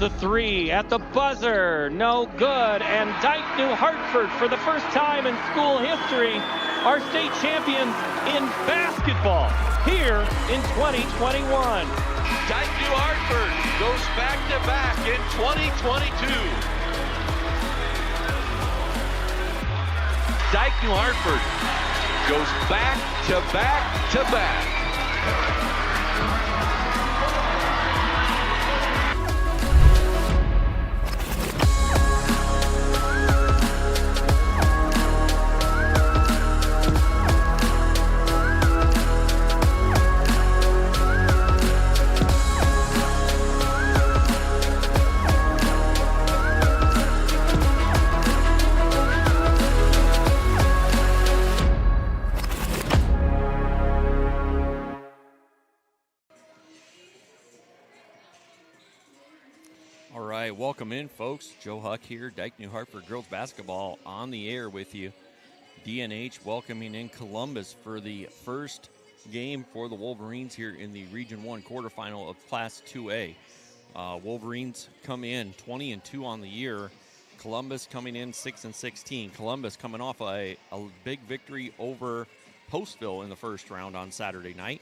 The three at the buzzer, no good. And Dike-New Hartford, for the first time in school history, are state champions in basketball here in 2021. Dike-New Hartford goes back-to-back in 2022. Dike-New Hartford goes back-to-back-to-back. Welcome in, folks. Joe Huck here, Dike-New Hartford girls basketball on the air with you. DNH welcoming in Columbus for the first game for the Wolverines here in the Region 1 quarterfinal of Class 2A. Wolverines come in 20-2 on the year. Columbus coming in 6-16. Columbus coming off a big victory over Postville in the first round on Saturday night.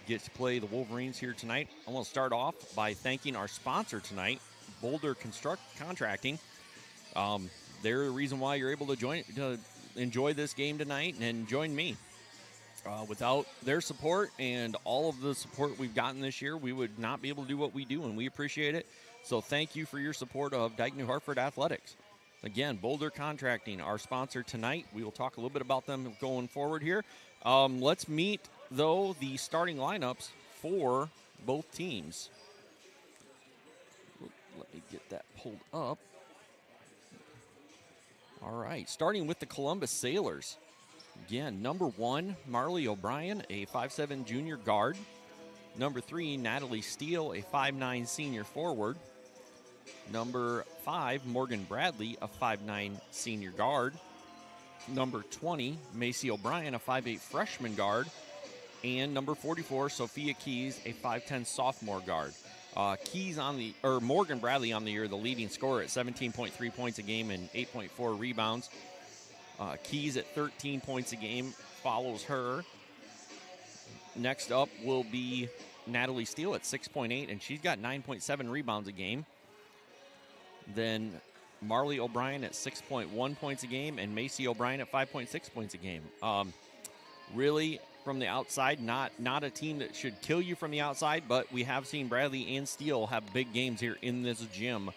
Get to play the Wolverines here tonight. I want to start off by thanking our sponsor tonight, Boulder Contracting. They're the reason why you're able to enjoy this game tonight and join me. Without their support and all of the support we've gotten this year, we would not be able to do what we do, and we appreciate it. So thank you for your support of Dike-New Hartford Athletics. Again, Boulder Contracting, our sponsor tonight. We will talk a little bit about them going forward here. Let's meet, though, the starting lineups for both teams. Let me get that pulled up. All right, starting with the Columbus Sailors. Again, number 1, Marley O'Brien, a 5'7" junior guard. Number 3, Natalie Steele, a 5'9" senior forward. Number 5, Morgan Bradley, a 5'9" senior guard. Number 20, Macy O'Brien, a 5'8" freshman guard. And number 44, Sophia Keys, a 5'10" sophomore guard. Morgan Bradley on the year, the leading scorer at 17.3 points a game and 8.4 rebounds. Keys at 13 points a game follows her. Next up will be Natalie Steele at 6.8, and she's got 9.7 rebounds a game. Then Marley O'Brien at 6.1 points a game, and Macy O'Brien at 5.6 points a game. Really, from the outside, not a team that should kill you from the outside, but we have seen Bradley and Steele have big games here in this gym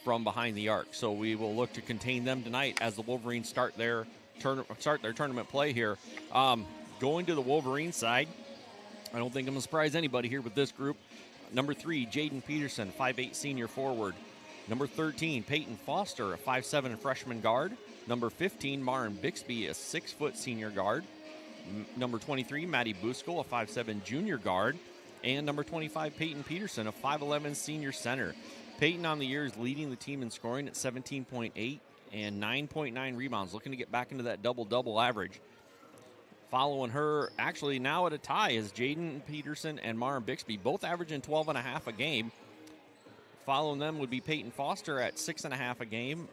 from behind the arc. So we will look to contain them tonight as the Wolverines start their tournament play here. Going to the Wolverines side, I don't think I'm going to surprise anybody here with this group. Number 3, Jaden Peterson, 5'8" senior forward. Number 13, Peyton Foster, a 5'7" freshman guard. Number 15, Maren Bixby, a 6' senior guard. Number 23, Maddie Buskell, a 5'7" junior guard. And number 25, Peyton Peterson, a 5'11" senior center. Peyton on the year is leading the team in scoring at 17.8 and 9.9 rebounds, looking to get back into that double-double average. Following her, actually now at a tie, is Jaden Peterson and Maren Bixby, both averaging 12.5 a game. Following them would be Peyton Foster at 6.5 a game,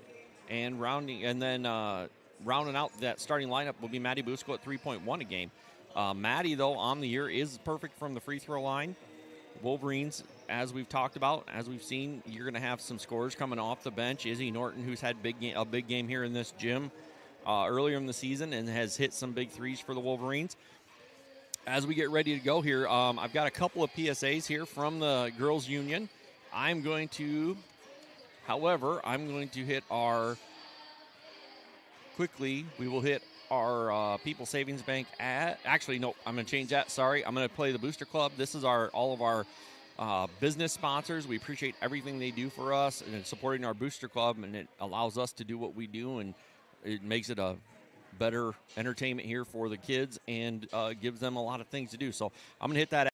and rounding out that starting lineup will be Maddie Buskell at 3.1 a game. Maddie, though, on the year is perfect from the free throw line. Wolverines, as we've talked about, as we've seen, you're going to have some scorers coming off the bench. Izzy Norton, who's had a big game here in this gym earlier in the season and has hit some big threes for the Wolverines. As we get ready to go here, I've got a couple of PSAs here from the Girls Union. I'm going to hit our People Savings Bank ad. Actually, no, I'm going to change that. Sorry. I'm going to play the Booster Club. This is all of our business sponsors. We appreciate everything they do for us and supporting our Booster Club, and it allows us to do what we do, and it makes it a better entertainment here for the kids and gives them a lot of things to do. So I'm going to hit that.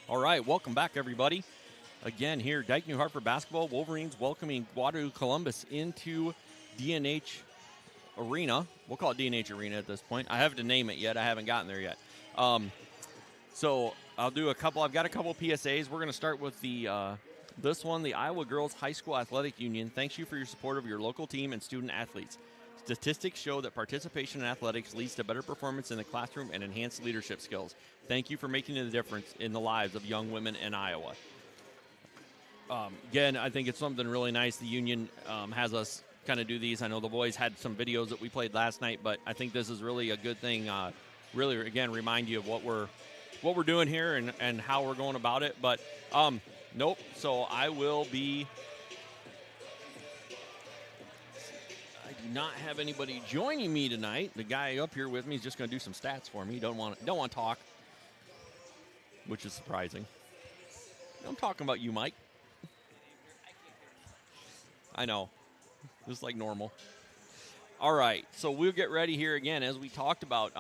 All right, welcome back, everybody. Again, here, Dike-New Hartford basketball. Wolverines welcoming Waterloo Columbus into D&H Arena. We'll call it D&H Arena at this point. I haven't to name it yet. I haven't gotten there yet. So I'll do a couple. I've got a couple PSAs. We're going to start with this one, the Iowa Girls High School Athletic Union. Thanks you for your support of your local team and student athletes. Statistics show that participation in athletics leads to better performance in the classroom and enhanced leadership skills. Thank you for making the difference in the lives of young women in Iowa. Again, I think it's something really nice. The union has us kind of do these. I know the boys had some videos that we played last night, but I think this is really a good thing. Really, again, remind you of what we're doing here and how we're going about it. But nope. So I will be. I do not have anybody joining me tonight. The guy up here with me is just going to do some stats for me. Don't want to talk, which is surprising. I'm talking about you, Mike. I know. Just like normal. All right, so we'll get ready here again. As we talked about,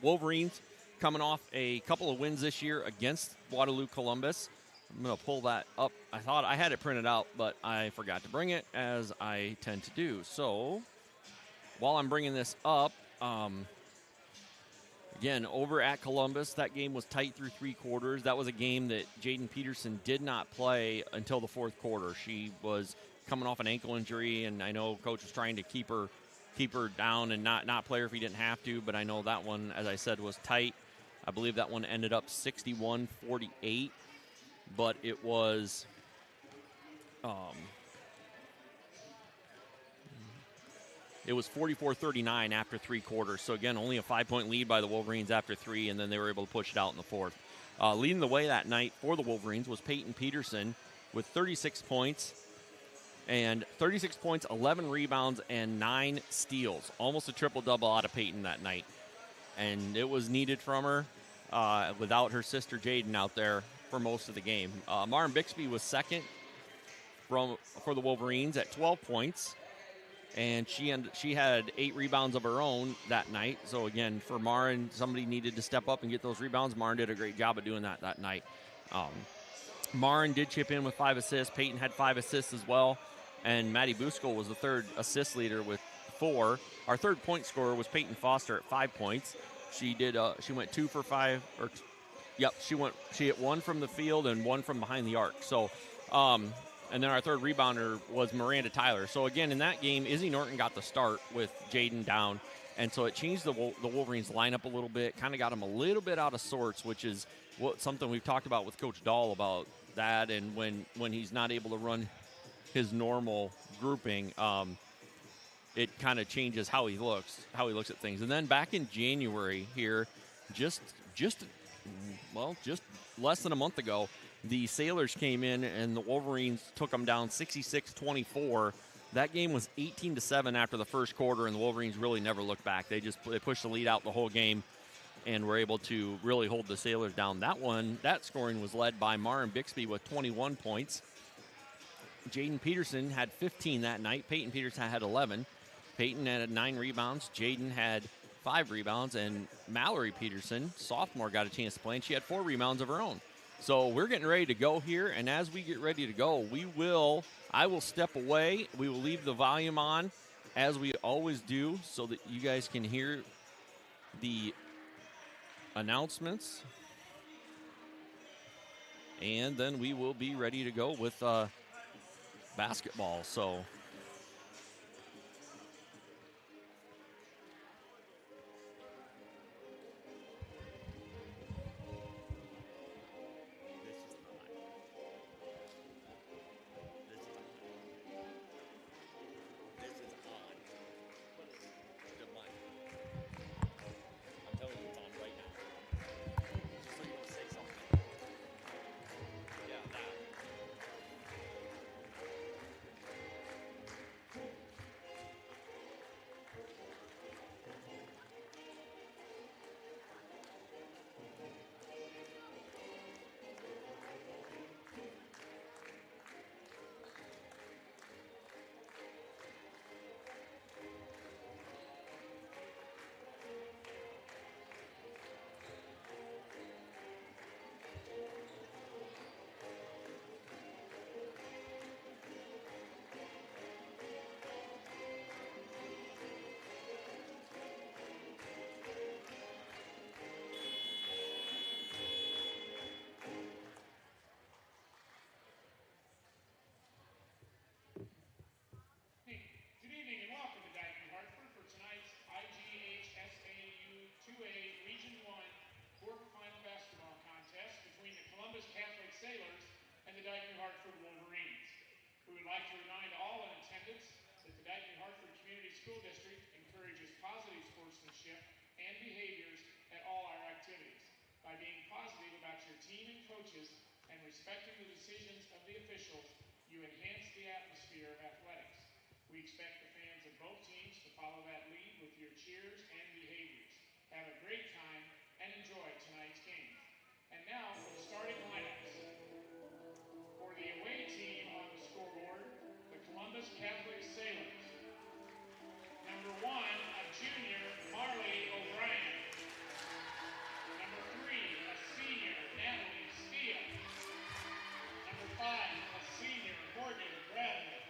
Wolverines coming off a couple of wins this year against Waterloo Columbus. I'm going to pull that up. I thought I had it printed out, but I forgot to bring it, as I tend to do. So while I'm bringing this up, again, over at Columbus, that game was tight through 3 quarters. That was a game that Jaden Peterson did not play until the 4th quarter. She was coming off an ankle injury, and I know Coach was trying to keep her down and not play her if he didn't have to, but I know that one, as I said, was tight. I believe that one ended up 61-48, but it was it was 44-39 after 3 quarters. So again, only a 5-point lead by the Wolverines after 3, and then they were able to push it out in the 4th. Leading the way that night for the Wolverines was Peyton Peterson with 36 points. And 36 points, 11 rebounds, and 9 steals. Almost a triple-double out of Peyton that night. And it was needed from her without her sister Jaden out there for most of the game. Maren Bixby was second for the Wolverines at 12 points. And she had 8 rebounds of her own that night. So, again, for Maren, somebody needed to step up and get those rebounds. Maren did a great job of doing that night. Maren did chip in with 5 assists. Peyton had 5 assists as well. And Maddie Buskell was the 3rd assist leader with 4. Our 3rd point scorer was Peyton Foster at 5 points. She went 2 for 5. She hit 1 from the field and 1 from behind the arc. So, and then our 3rd rebounder was Miranda Tyler. So again, in that game, Izzy Norton got the start with Jaden down, and so it changed the Wolverines lineup a little bit. Kind of got them a little bit out of sorts, which is something we've talked about with Coach Dahl about that, and when he's not able to run his normal grouping, it kind of changes how he looks at things. And then back in January here, just less than a month ago, the Sailors came in and the Wolverines took them down 66-24. That game was 18-7 after the 1st quarter, and the Wolverines really never looked back. They pushed the lead out the whole game and were able to really hold the Sailors down. That scoring was led by Maren Bixby with 21 points. Jaden Peterson had 15 that night. Peyton Peterson had 11. Peyton had 9 rebounds. Jaden had 5 rebounds. And Mallory Peterson, sophomore, got a chance to play, and she had 4 rebounds of her own. So we're getting ready to go here, and as we get ready to go, I will step away. We will leave the volume on, as we always do, so that you guys can hear the announcements. And then we will be ready to go with basketball. So Dike-New Hartford Wolverines. We would like to remind all in attendance that the Dike-New Hartford Community School District encourages positive sportsmanship and behaviors at all our activities. By being positive about your team and coaches and respecting the decisions of the officials, you enhance the atmosphere of athletics. We expect the fans of both teams to follow that lead with your cheers and behaviors. Have a great time and enjoy tonight's game. And now for the starting lineups. For the away team on the scoreboard, the Columbus Catholic Sailors. Number 1, a junior, Marley O'Brien. Number 3, a senior, Natalie Steele. Number 5, a senior, Morgan Bradley.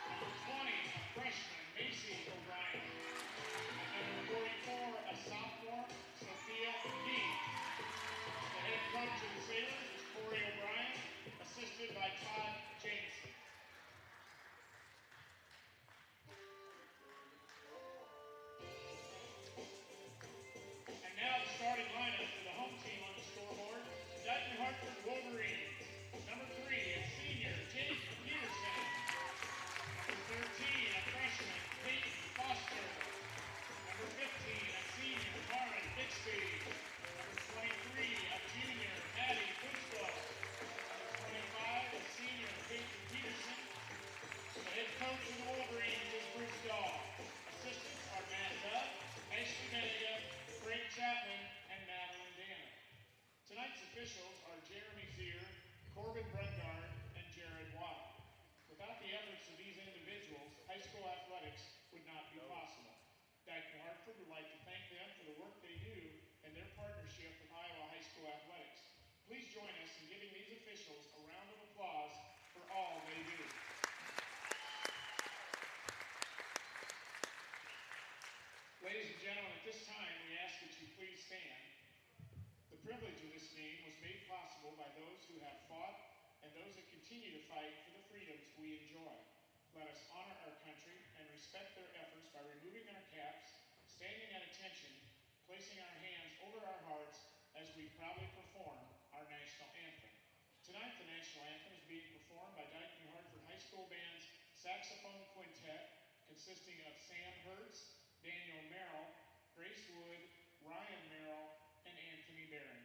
Number 20, a freshman, Macy O'Brien. And number 44, a sophomore, Sophia Dean. The head coach of the Sailors is Corey O'Brien, assisted by Todd Jameson. And now the starting lineup for the home team on the scoreboard, the Dike-New Hartford Wolverines. Number 3, a senior, Jake Peterson. Number 13, a freshman, Peyton Foster. Number 15, a senior, Lauren Bixby. Number 23, a junior, Maddie Fusco. Number 25, a senior, Peyton Peterson. The head coach of the Wolverines is Bruce Dahl. Assistants are Matt Duff, Ashley Benega, Frank Chapman, and Madeline Dana. Tonight's officials are Jeremy Zier, Corbin Brungard, and Jared Waddle. Without the efforts of these individuals, high school athletics would not be possible. Dike-New Hartford would like to thank them for the work they do and their partnership with Iowa high school athletics. Please join us in giving these officials a round of applause for all they do. Ladies and gentlemen, at this time, we ask that you please stand. The privilege of this game was made possible by those who have fought and those that continue to fight for the freedoms we enjoy. Let us honor our country and respect their efforts by removing our caps, standing at attention, placing our hands over our hearts as we proudly perform our national anthem. Tonight, the national anthem is being performed by Dike-New Hartford High School Band's saxophone quintet, consisting of Sam Hertz, Daniel Merrill, Grace Wood, Ryan Merrill, and Anthony Barron.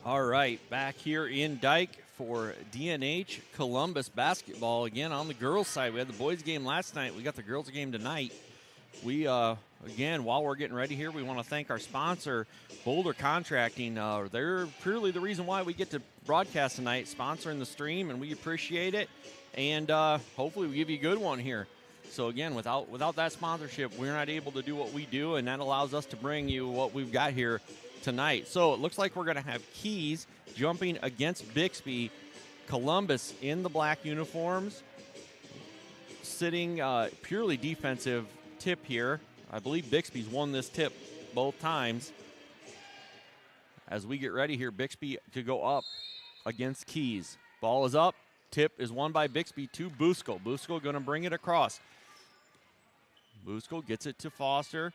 All right, back here in Dike for DNH Columbus basketball. Again, on the girls' side, we had the boys' game last night. We got the girls' game tonight. We, again, while we're getting ready here, we want to thank our sponsor, Boulder Contracting. They're purely the reason why we get to broadcast tonight, sponsoring the stream, and we appreciate it. And hopefully we give you a good one here. So, again, without that sponsorship, we're not able to do what we do, and that allows us to bring you what we've got here tonight. So it looks like we're going to have Keys jumping against Bixby. Columbus in the black uniforms, sitting purely defensive tip here. I believe Bixby's won this tip both times. As we get ready here, Bixby to go up against Keys. Ball is up. Tip is won by Bixby to Buskell. Buskell going to bring it across. Buskell gets it to Foster.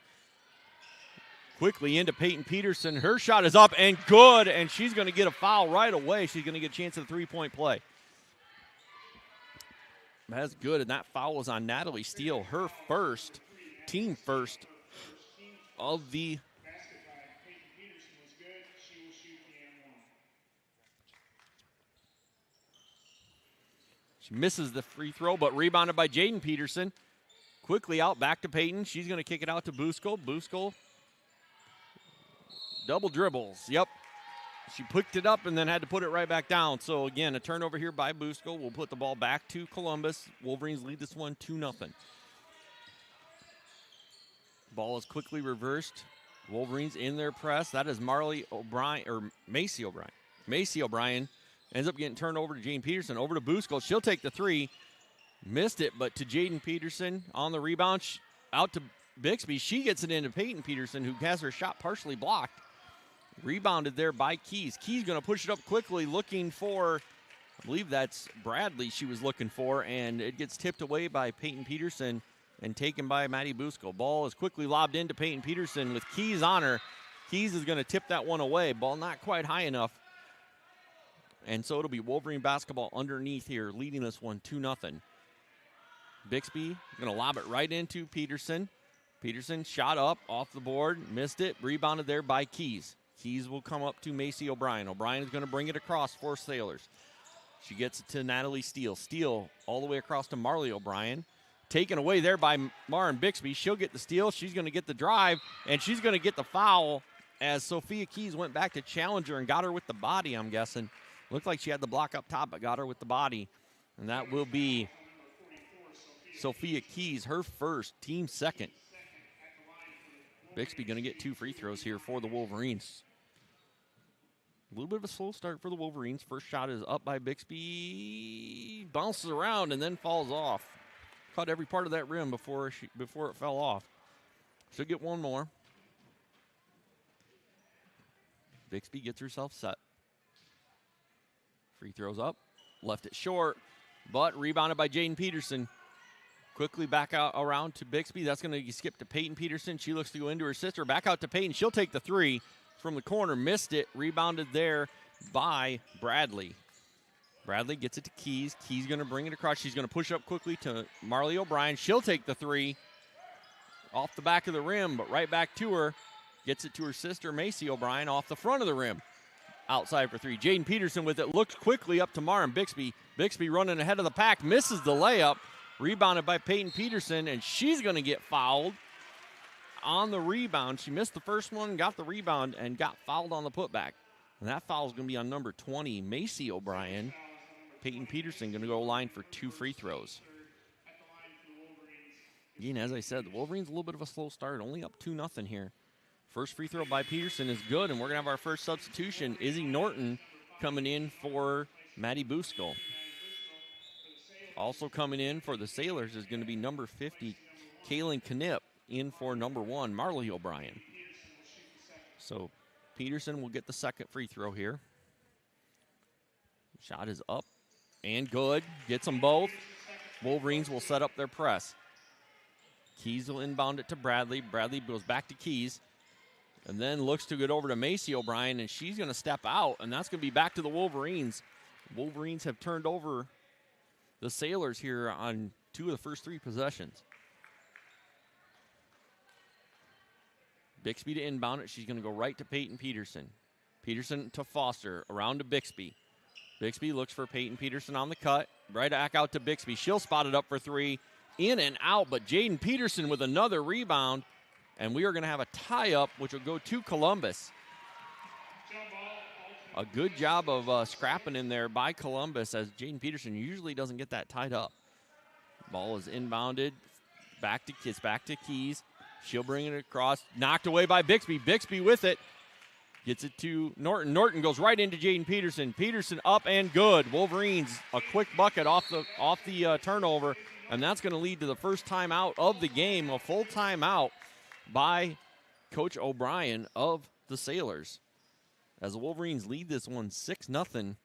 Quickly into Peyton Peterson. Her shot is up and good, and she's going to get a foul right away. She's going to get a chance at a three-point play. That's good, and that foul is on Natalie Steele, her first, team first of the She misses the free throw, but rebounded by Jaden Peterson. Quickly out, back to Peyton. She's going to kick it out to Buskell. Buskell, double dribbles. Yep. She picked it up and then had to put it right back down. So, again, a turnover here by Buskell. We'll put the ball back to Columbus. Wolverines lead this one 2-0. Ball is quickly reversed. Wolverines in their press. That is Macy O'Brien. Macy O'Brien ends up getting turned over to Jane Peterson. Over to Buskell. She'll take the three. Missed it, but to Jaden Peterson on the rebound. Out to Bixby. She gets it into Peyton Peterson, who has her shot partially blocked. Rebounded there by Keys. Keys going to push it up quickly, looking for, I believe that's Bradley she was looking for, and it gets tipped away by Peyton Peterson and taken by Maddie Buskell. Ball is quickly lobbed into Peyton Peterson with Keys on her. Keys is going to tip that one away. Ball not quite high enough. And so it'll be Wolverine basketball underneath here, leading this one 2-0. Bixby going to lob it right into Peterson. Peterson shot up off the board, missed it, rebounded there by Keys. Keys will come up to Macy O'Brien. O'Brien is going to bring it across for Sailors. She gets it to Natalie Steele. Steele all the way across to Marley O'Brien. Taken away there by Maren Bixby. She'll get the steal. She's going to get the drive, and she's going to get the foul as Sophia Keys went back to challenge her and got her with the body, I'm guessing. Looked like she had the block up top, but got her with the body. And that will be Sophia Keys, her first, team second. Bixby going to get 2 free throws here for the Wolverines. A little bit of a slow start for the Wolverines. First shot is up by Bixby. Bounces around and then falls off. Caught every part of that rim before it fell off. She'll get one more. Bixby gets herself set. Free throws up. Left it short, but rebounded by Jaden Peterson. Quickly back out around to Bixby. That's going to skip to Peyton Peterson. She looks to go into her sister. Back out to Peyton. She'll take the three from the corner. Missed it. Rebounded there by Bradley. Bradley gets it to Keys. Keys going to bring it across. She's going to push up quickly to Marley O'Brien. She'll take the three off the back of the rim, but right back to her. Gets it to her sister, Macy O'Brien, off the front of the rim. Outside for three. Jaden Peterson with it. Looks quickly up to Maren Bixby. Bixby running ahead of the pack. Misses the layup. Rebounded by Peyton Peterson, and she's going to get fouled on the rebound. She missed the first one, got the rebound, and got fouled on the putback. And that foul is going to be on number 20, Macy O'Brien. Peyton Peterson going to go line for 2 free throws. Again, as I said, the Wolverines a little bit of a slow start, only up 2-0 here. First free throw by Peterson is good, and we're going to have our first substitution. Izzy Norton coming in for Maddie Buskell. Also coming in for the Sailors is going to be number 50, Kaylin Knipp, in for number 1, Marley O'Brien. So Peterson will get the second free throw here. Shot is up and good. Gets them both. Wolverines will set up their press. Keys will inbound it to Bradley. Bradley goes back to Keys and then looks to get over to Macy O'Brien, and she's going to step out, and that's going to be back to the Wolverines. Wolverines have turned over the Sailors here on 2 of the first 3 possessions. Bixby to inbound it. She's going to go right to Peyton Peterson. Peterson to Foster. Around to Bixby. Bixby looks for Peyton Peterson on the cut. Right back out to Bixby. She'll spot it up for 3. In and out, but Jaden Peterson with another rebound. And we are going to have a tie-up, which will go to Columbus. A good job of scrapping in there by Columbus, as Jaden Peterson usually doesn't get that tied up. Ball is inbounded. Back to Keys. She'll bring it across. Knocked away by Bixby. Bixby with it. Gets it to Norton. Norton goes right into Jaden Peterson. Peterson up and good. Wolverines a quick bucket off the turnover, and that's going to lead to the first timeout of the game, a full timeout by Coach O'Brien of the Sailors. As the Wolverines lead this one 6-0.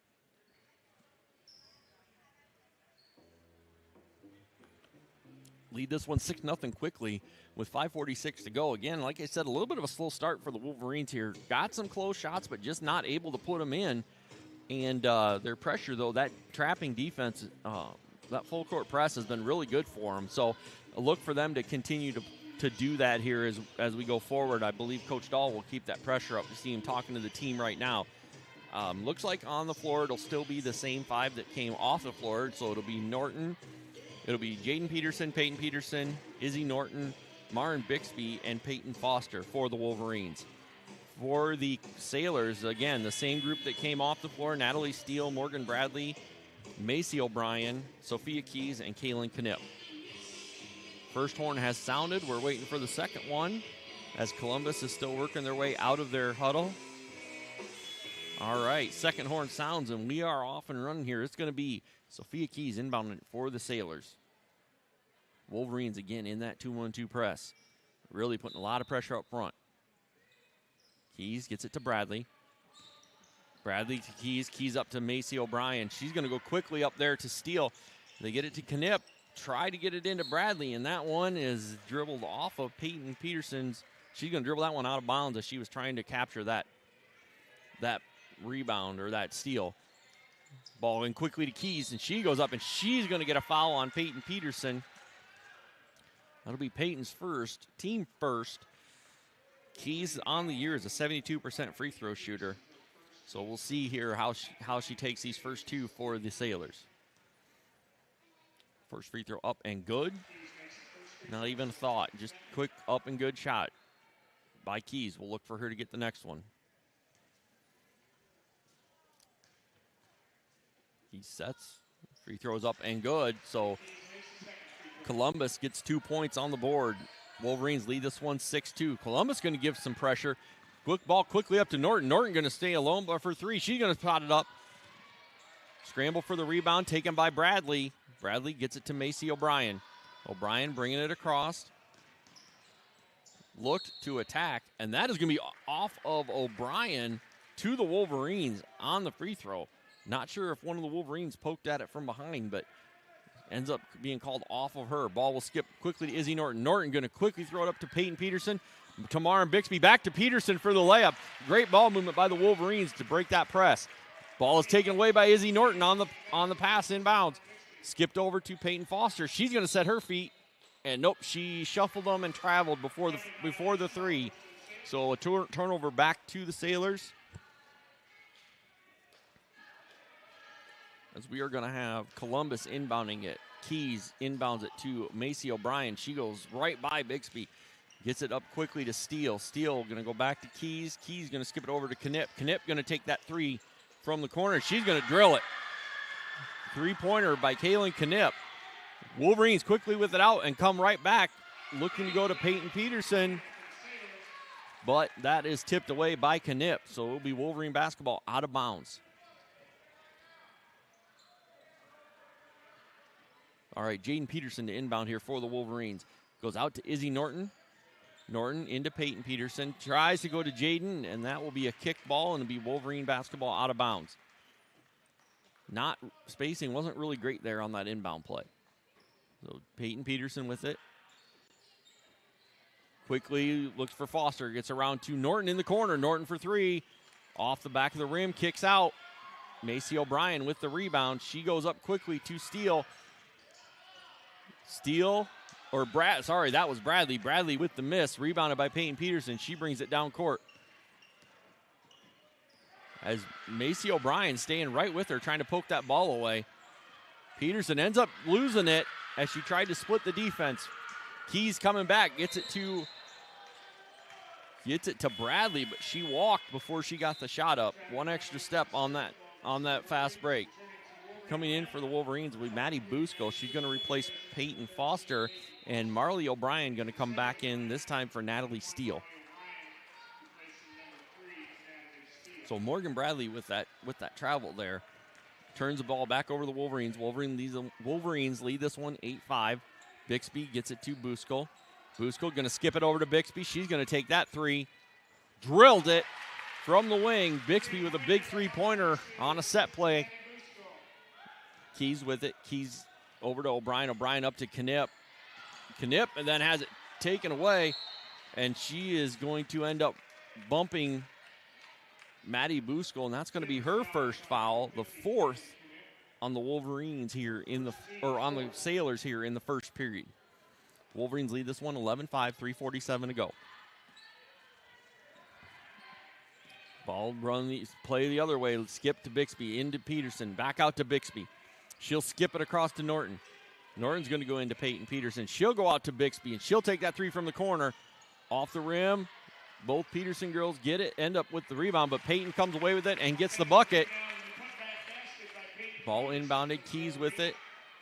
lead this one 6-0 quickly with 5:46 to go. Again, like I said, a little bit of a slow start for the Wolverines here. Got some close shots, but just not able to put them in. And their pressure, though, that trapping defense, that full court press has been really good for them. So a look for them to continue to do that here as we go forward. I believe Coach Dahl will keep that pressure up. You see him talking to the team right now. Looks like on the floor it'll still be the same 5 that came off the floor. So it'll be Norton, it'll be Jaden Peterson, Peyton Peterson, Izzy Norton, Maren Bixby, and Peyton Foster for the Wolverines. For the Sailors, again, the same group that came off the floor: Natalie Steele, Morgan Bradley, Macy O'Brien, Sophia Keys, and Kaylin Knipp. First horn has sounded. We're waiting for the second one as Columbus is still working their way out of their huddle. All right, second horn sounds, and we are off and running here. It's going to be Sophia Keys inbounding for the Sailors. Wolverines again in that 2-1-2 press. Really putting a lot of pressure up front. Keys gets it to Bradley. Bradley to Keys. Keys up to Macy O'Brien. She's going to go quickly up there to Steele. They get it to Knipp. Try to get it into Bradley, and that one is dribbled off of Peyton Peterson's. She's going to dribble that one out of bounds as she was trying to capture that rebound or that steal. Ball in quickly to Keys, and she goes up, and she's going to get a foul on Peyton Peterson. That'll be Peyton's first, team first. Keys on the year is a 72% free throw shooter. So we'll see here how she takes these first 2 for the Sailors. First free throw up and good. Not even a thought. Just quick up and good shot by Keys. We'll look for her to get the next one. He sets. Free throws up and good. So Columbus gets 2 points on the board. Wolverines lead this one 6-2. Columbus going to give some pressure. Quick ball quickly up to Norton. Norton going to stay alone, but for 3, she's going to pot it up. Scramble for the rebound, taken by Bradley. Bradley gets it to Macy O'Brien. O'Brien bringing it across. Looked to attack, and that is going to be off of O'Brien to the Wolverines on the free throw. Not sure if one of the Wolverines poked at it from behind, but ends up being called off of her. Ball will skip quickly to Izzy Norton. Norton going to quickly throw it up to Peyton Peterson. Tamara Bixby back to Peterson for the layup. Great ball movement by the Wolverines to break that press. Ball is taken away by Izzy Norton on the pass inbounds. Skipped over to Peyton Foster. She's going to set her feet. And nope, she shuffled them and traveled before the 3. So a turnover back to the Sailors. As we are going to have Columbus inbounding it. Keys inbounds it to Macy O'Brien. She goes right by Bixby. Gets it up quickly to Steele. Steele going to go back to Keys. Keys going to skip it over to Knipp. Knipp going to take that 3 from the corner. She's going to drill it. 3-pointer by Kaylin Knipp. Wolverines quickly with it out and come right back. Looking to go to Peyton Peterson. But that is tipped away by Knipp. So it will be Wolverine basketball out of bounds. All right, Jaden Peterson to inbound here for the Wolverines. Goes out to Izzy Norton. Norton into Peyton Peterson. Tries to go to Jaden, and that will be a kick ball, and it'll be Wolverine basketball out of bounds. Spacing wasn't really great there on that inbound play. So Peyton Peterson with it. Quickly looks for Foster. Gets around to Norton in the corner. Norton for 3. Off the back of the rim. Kicks out. Macy O'Brien with the rebound. She goes up quickly to Steele. That was Bradley. Bradley with the miss. Rebounded by Peyton Peterson. She brings it down court. As Macy O'Brien staying right with her, trying to poke that ball away. Peterson ends up losing it as she tried to split the defense. Keys coming back, gets it to Bradley, but she walked before she got the shot up. One extra step on that fast break. Coming in for the Wolverines will be Maddie Busco. She's going to replace Peyton Foster, and Marley O'Brien going to come back in this time for Natalie Steele. So Morgan Bradley with that travel there turns the ball back over to the Wolverines. Wolverines lead this one 8-5. Bixby gets it to Busco. Busco going to skip it over to Bixby. She's going to take that 3. Drilled it from the wing. Bixby with a big 3-pointer on a set play. Keys with it. Keys over to O'Brien. O'Brien up to Knipp. Knipp and then has it taken away, and she is going to end up bumping Maddie Buskell, and that's going to be her first foul, the fourth on the Wolverines here on the Sailors here in the first period. Wolverines lead this one 11-5, 3:47 to go. Ball play the other way, skip to Bixby, into Peterson, back out to Bixby. She'll skip it across to Norton. Norton's going to go into Peyton Peterson. She'll go out to Bixby, and she'll take that three from the corner. Off the rim. Both Peterson girls get it, end up with the rebound, but Peyton comes away with it and gets the bucket. Ball inbounded, Keys with it.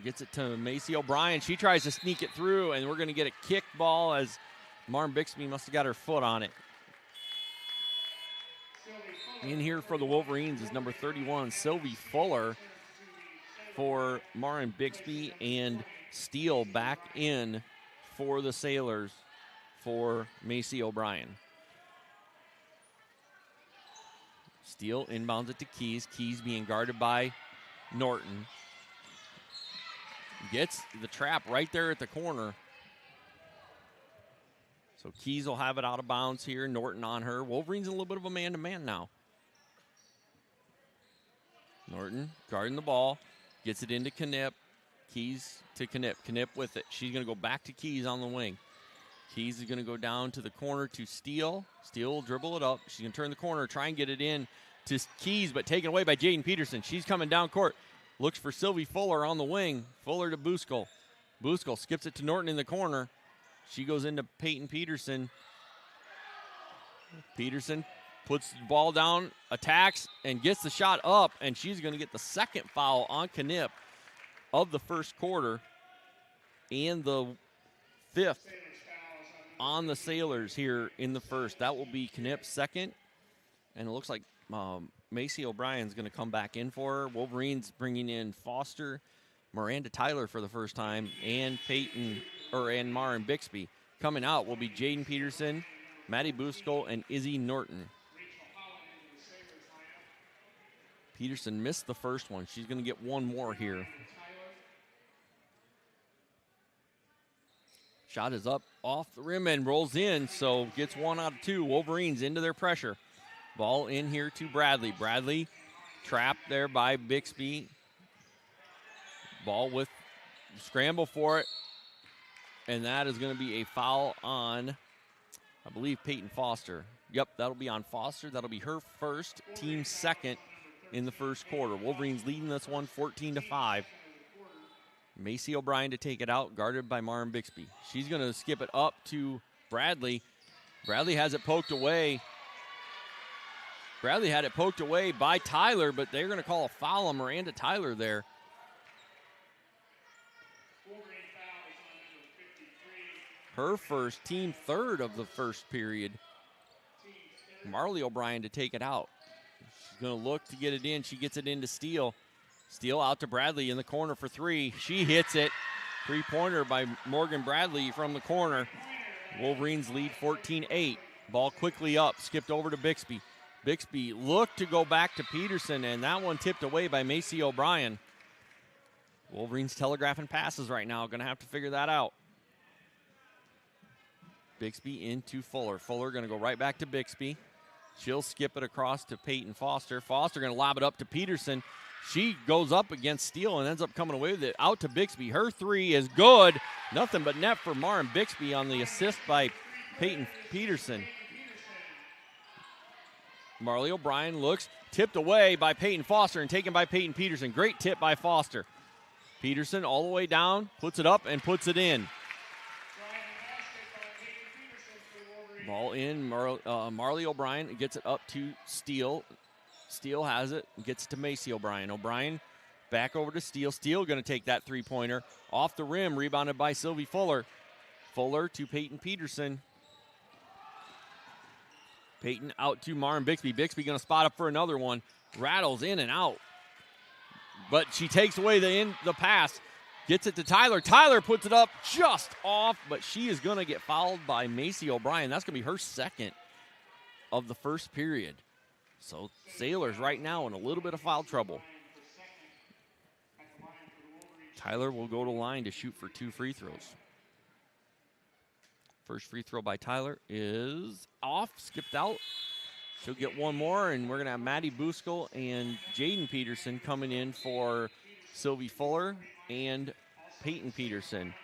Gets it to Macy O'Brien. She tries to sneak it through, and we're going to get a kick ball as Martin Bixby must have got her foot on it. In here for the Wolverines is number 31, Sylvie Fuller, for Martin Bixby, and Steele back in for the Sailors for Macy O'Brien. Steele inbounds it to Keys. Keys being guarded by Norton. Gets the trap right there at the corner. So Keys will have it out of bounds here. Norton on her. Wolverines in a little bit of a man-to-man now. Norton guarding the ball. Gets it into Knipp. Keys to Knipp. Knipp with it. She's going to go back to Keys on the wing. Keys is going to go down to the corner to Steele. Steele will dribble it up. She's going to turn the corner, try and get it in to Keys, but taken away by Jaden Peterson. She's coming down court. Looks for Sylvie Fuller on the wing. Fuller to Buskell. Buskell skips it to Norton in the corner. She goes into Peyton Peterson. Peterson puts the ball down, attacks, and gets the shot up, and she's going to get the second foul on Knipp of the first quarter and the fifth on the Sailors here in the first. That will be Knipp's second, and it looks like Macy O'Brien's going to come back in for her. Wolverines bringing in Foster, Miranda Tyler for the first time, and and Maren Bixby. Coming out will be Jaden Peterson, Maddie Buskell, and Izzy Norton. Peterson missed the first one. She's going to get one more here. Shot is up off the rim and rolls in, so gets 1 out of 2. Wolverines into their pressure. Ball in here to Bradley. Bradley trapped there by Bixby. Ball with scramble for it. And that is going to be a foul on, I believe, Peyton Foster. Yep, that'll be on Foster. That'll be her first, team second in the first quarter. Wolverines leading this one 14-5. Macy O'Brien to take it out, guarded by Maren Bixby. She's going to skip it up to Bradley. Bradley has it poked away. Bradley had it poked away by Tyler, but they're going to call a foul on Miranda Tyler there. Her first, team third of the first period. Marley O'Brien to take it out. She's going to look to get it in. She gets it into Steele. Steele out to Bradley in the corner for three. She hits it. Three-pointer by Morgan Bradley from the corner. Wolverines lead 14-8. Ball quickly up, skipped over to Bixby. Bixby looked to go back to Peterson, and that one tipped away by Macy O'Brien. Wolverines telegraphing passes right now. Going to have to figure that out. Bixby into Fuller. Fuller going to go right back to Bixby. She'll skip it across to Peyton Foster. Foster going to lob it up to Peterson. She goes up against Steele and ends up coming away with it. Out to Bixby. Her three is good. Nothing but net for Maren Bixby on the assist by Peyton Peterson. Marley O'Brien looks, tipped away by Peyton Foster and taken by Peyton Peterson. Great tip by Foster. Peterson all the way down, puts it up and puts it in. Ball in, Marley O'Brien gets it up to Steele. Steele has it, gets it to Macy O'Brien. O'Brien back over to Steele. Steele going to take that three-pointer. Off the rim, rebounded by Sylvie Fuller. Fuller to Peyton Peterson. Peyton out to Maren Bixby. Bixby going to spot up for another one. Rattles in and out. But she takes away the pass. Gets it to Tyler. Tyler puts it up just off, but she is going to get fouled by Macy O'Brien. That's going to be her second of the first period. So Sailors right now in a little bit of foul trouble. Tyler will go to line to shoot for 2 free throws. First free throw by Tyler is off, skipped out. She'll get one more, and we're going to have Maddie Buskell and Jaden Peterson coming in for Sylvie Fuller and Peyton Peterson.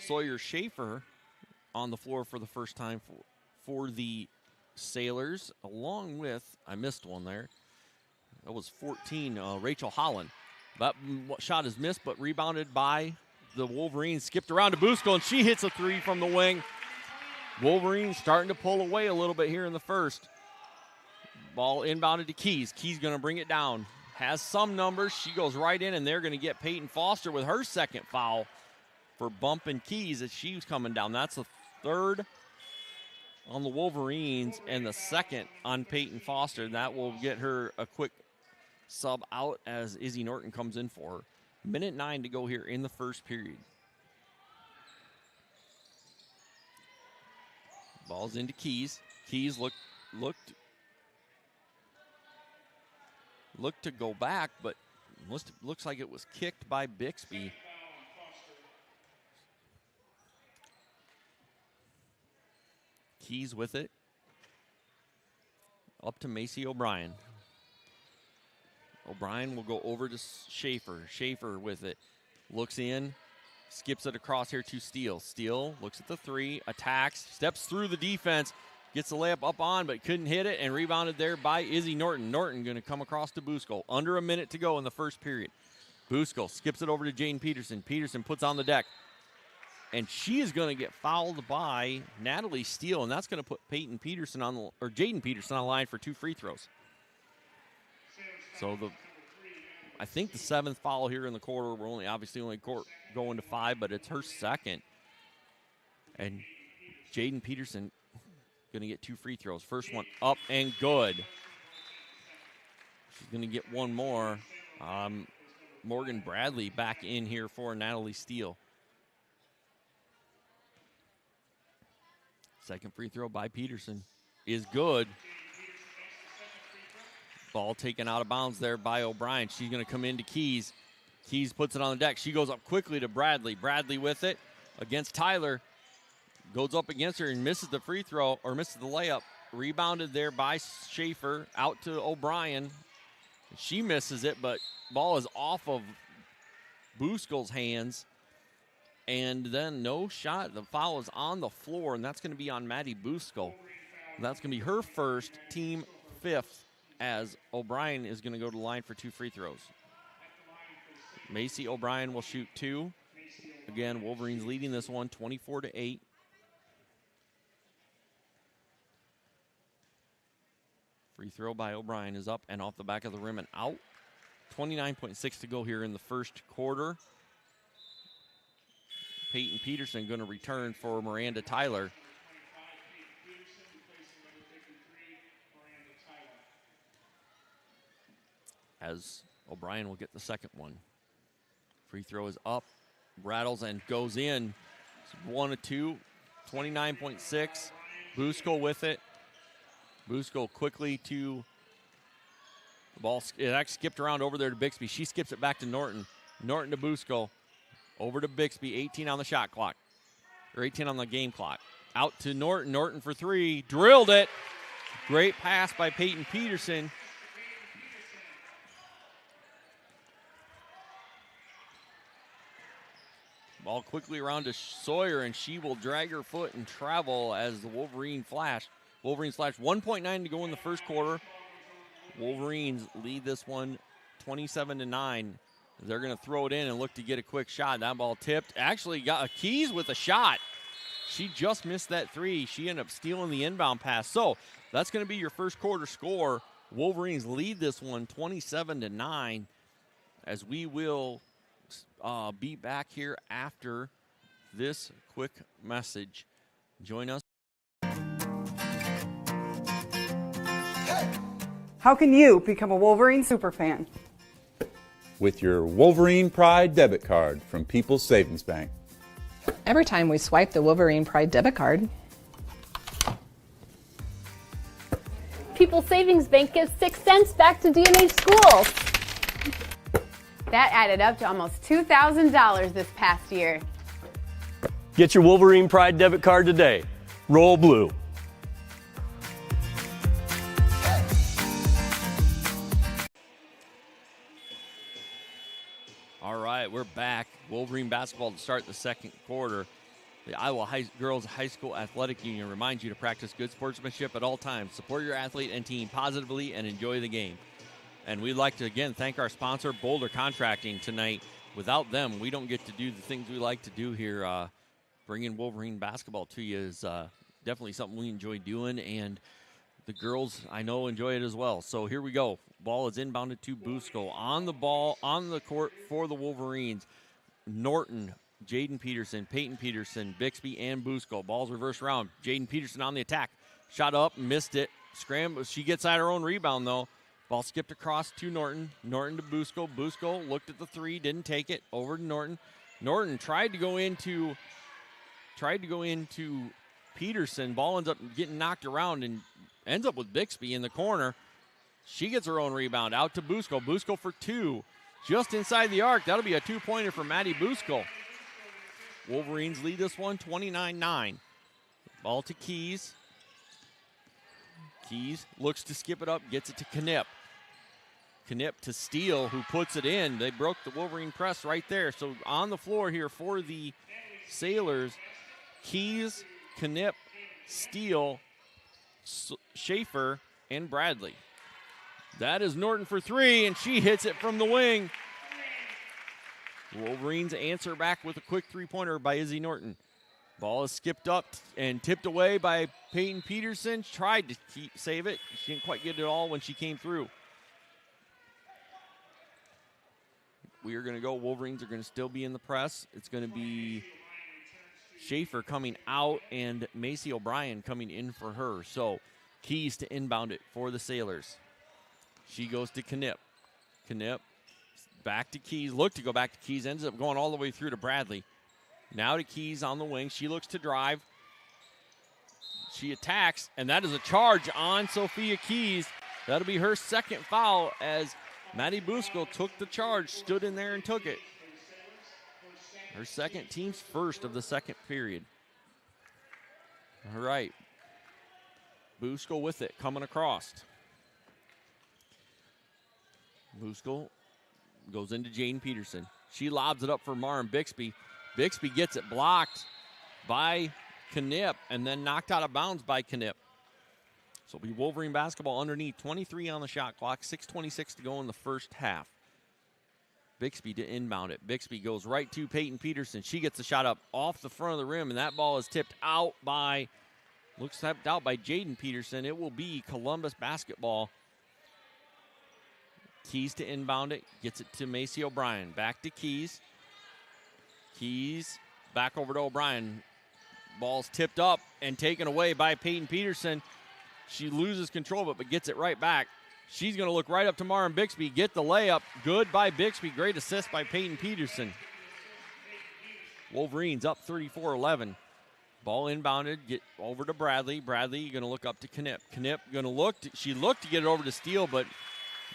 Sawyer Schaefer on the floor for the first time for the Sailors, along with, I missed one there, that was 14, Rachel Holland. That shot is missed, but rebounded by the Wolverines. Skipped around to Buskell, and she hits a three from the wing. Wolverines starting to pull away a little bit here in the first. Ball inbounded to Keys. Keys going to bring it down. Has some numbers. She goes right in, and they're going to get Peyton Foster with her second foul for bumping Keys as she was coming down. That's the third on the Wolverines and the second on Peyton Foster. That will get her a quick sub out as Izzy Norton comes in for her. 1:09 to go here in the first period. Ball's into Keys. Keys looked to go back, but looks like it was kicked by Bixby. Keys with it. Up to Macy O'Brien. O'Brien will go over to Schaefer. Schaefer with it. Looks in. Skips it across here to Steele. Steele looks at the three. Attacks. Steps through the defense. Gets the layup up on, but couldn't hit it, and rebounded there by Izzy Norton. Norton going to come across to Buskell. Under a minute to go in the first period. Buskell skips it over to Jane Peterson. Peterson puts on the deck. And she is going to get fouled by Natalie Steele, and that's going to put Jaden Peterson on the line for 2 free throws. So I think the 7th foul here in the quarter. We're only going to 5, but it's her second. And Jaden Peterson going to get 2 free throws. First one up and good. She's going to get one more. Morgan Bradley back in here for Natalie Steele. Second free throw by Peterson is good. Ball taken out of bounds there by O'Brien. She's going to come into Keys. Keys puts it on the deck. She goes up quickly to Bradley. Bradley with it against Tyler. Goes up against her and misses the free throw, or misses the layup. Rebounded there by Schaefer. Out to O'Brien. She misses it, but ball is off of Buskell's hands. And then no shot. The foul is on the floor, and that's going to be on Maddie Buskell. That's going to be her first, team 5th, as O'Brien is going to go to the line for 2 free throws. Macy O'Brien will shoot 2. Again, Wolverines leading this one 24-8. Free throw by O'Brien is up and off the back of the rim and out. 29.6 to go here in the first quarter. Peyton Peterson going to return for Miranda Tyler. As O'Brien will get the second one. Free throw is up, rattles and goes in. It's 1 of 2, 29.6. Buskell with it. Buskell quickly to the ball. It actually skipped around over there to Bixby. She skips it back to Norton. Norton to Buskell. Over to Bixby, 18 on the shot clock, or 18 on the game clock. Out to Norton. Norton for 3. Drilled it. Great pass by Peyton Peterson. Ball quickly around to Sawyer, and she will drag her foot and travel as the Wolverines flash. 1.9 to go in the first quarter. Wolverines lead this one 27-9. They're going to throw it in and look to get a quick shot. That ball tipped. Actually got a Keys with a shot. She just missed that 3. She ended up stealing the inbound pass. So that's going to be your first quarter score. Wolverines lead this one 27-9, as we will be back here after this quick message. Join us. How can you become a Wolverine superfan? With your Wolverine Pride debit card from People's Savings Bank. Every time we swipe the Wolverine Pride debit card, People's Savings Bank gives 6 cents back to D&H schools. That added up to almost $2,000 this past year. Get your Wolverine Pride debit card today. Roll blue. All right, we're back. Wolverine basketball to start the second quarter. The Iowa Girls High School Athletic Union reminds you to practice good sportsmanship at all times. Support your athlete and team positively and enjoy the game. And we'd like to, again, thank our sponsor, Boulder Contracting, tonight. Without them, we don't get to do the things we like to do here. Bringing Wolverine basketball to you is definitely something we enjoy doing, and the girls, I know, enjoy it as well. So here we go. Ball is inbounded to Busco. On the ball, on the court for the Wolverines, Norton, Jaden Peterson, Peyton Peterson, Bixby, and Busco. Ball's reversed around. Jaden Peterson on the attack. Shot up, missed it. Scramble. She gets out her own rebound, though. Ball skipped across to Norton. Norton to Busco. Busco looked at the three, didn't take it. Over to Norton. Norton tried to go into Peterson. Ball ends up getting knocked around and ends up with Bixby in the corner. She gets her own rebound. Out to Busco. Busco for two. Just inside the arc. That'll be a two-pointer for Maddie Busco. Wolverines lead this one 29-9. Ball to Keys. Keys looks to skip it up, gets it to Knipp. Knipp to Steele, who puts it in. They broke the Wolverine press right there. So on the floor here for the Sailors, Keys, Knipp, Steele, Schaefer, and Bradley. That is Norton for three, and she hits it from the wing. Wolverines answer back with a quick three-pointer by Izzy Norton. Ball is skipped up and tipped away by Peyton Peterson. Tried to save it. She didn't quite get it all when she came through. We are going to go. Wolverines are going to still be in the press. It's going to be Schaefer coming out and Macy O'Brien coming in for her. So Keys to inbound it for the Sailors. She goes to Knipp. Knipp back to Keys. Looked to go back to Keys. Ends up going all the way through to Bradley. Now to Keys on the wing. She looks to drive. She attacks, and that is a charge on Sophia Keys. That'll be her second foul as Maddie Busco took the charge, stood in there and took it. Her second, team's first of the second period. All right. Busco with it, coming across. Busco goes into Jane Peterson. She lobs it up for Maren Bixby. Bixby gets it blocked by Knipp and then knocked out of bounds by Knipp. So it'll be Wolverine basketball underneath. 23 on the shot clock, 6:26 to go in the first half. Bixby to inbound it. Bixby goes right to Peyton Peterson. She gets the shot up off the front of the rim, and that ball is tipped out by Jaden Peterson. It will be Columbus basketball. Keys to inbound it. Gets it to Macy O'Brien. Back to Keys. Keys back over to O'Brien. Ball's tipped up and taken away by Peyton Peterson. She loses control of it, but gets it right back. She's going to look right up to Maren Bixby, get the layup. Good by Bixby. Great assist by Peyton Peterson. Wolverines up 34-11. Ball inbounded, get over to Bradley. Bradley going to look up to Knipp. Knipp going to look. She looked to get it over to Steele, but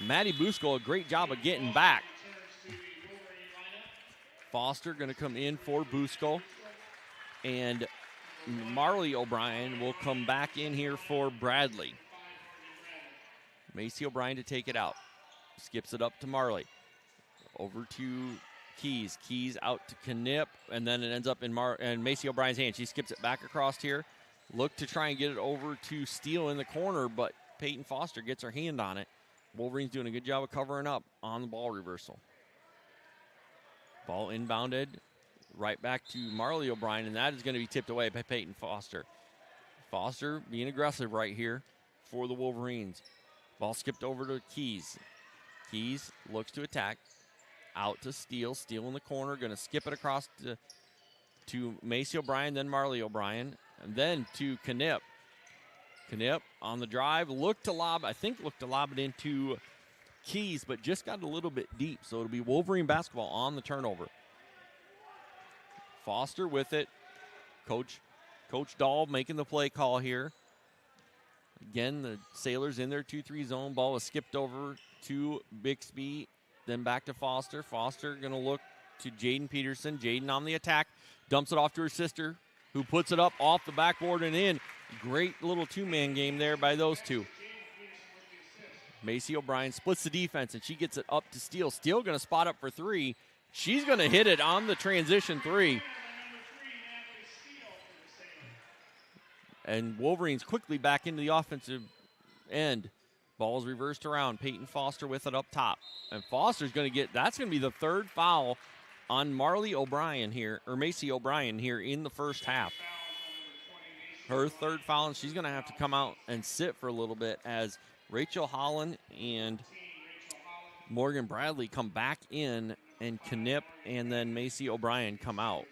Maddie Busco, a great job of getting back. Foster going to come in for Busco. And Marley O'Brien will come back in here for Bradley. Macy O'Brien to take it out. Skips it up to Marley. Over to Keys. Keys out to Knipp, and then it ends up in Macy O'Brien's hand. She skips it back across here. Look to try and get it over to Steele in the corner, but Peyton Foster gets her hand on it. Wolverines doing a good job of covering up on the ball reversal. Ball inbounded. Right back to Marley O'Brien, and that is going to be tipped away by Peyton Foster. Foster being aggressive right here for the Wolverines. Ball skipped over to Keys. Keys looks to attack. Out to Steele. Steele in the corner. Going to skip it across to Macy O'Brien, then Marley O'Brien, and then to Knipp. Knipp on the drive. Looked to lob it into Keys, but just got a little bit deep. So it'll be Wolverine basketball on the turnover. Foster with it. Coach Dahl making the play call here. Again, the Sailors in their 2-3 zone. Ball is skipped over to Bixby, then back to Foster. Foster going to look to Jaden Peterson. Jaden on the attack. Dumps it off to her sister, who puts it up off the backboard and in. Great little two-man game there by those two. Macy O'Brien splits the defense, and she gets it up to Steele. Steele going to spot up for three. She's going to hit it on the transition three. And Wolverines quickly back into the offensive end. Ball's reversed around. Peyton Foster with it up top. And Foster's going to get, that's going to be the third foul on Marley O'Brien here, or Macy O'Brien here in the first half. Her third foul, and she's going to have to come out and sit for a little bit as Rachel Holland and Morgan Bradley come back in, and Knipp and then Macy O'Brien come out.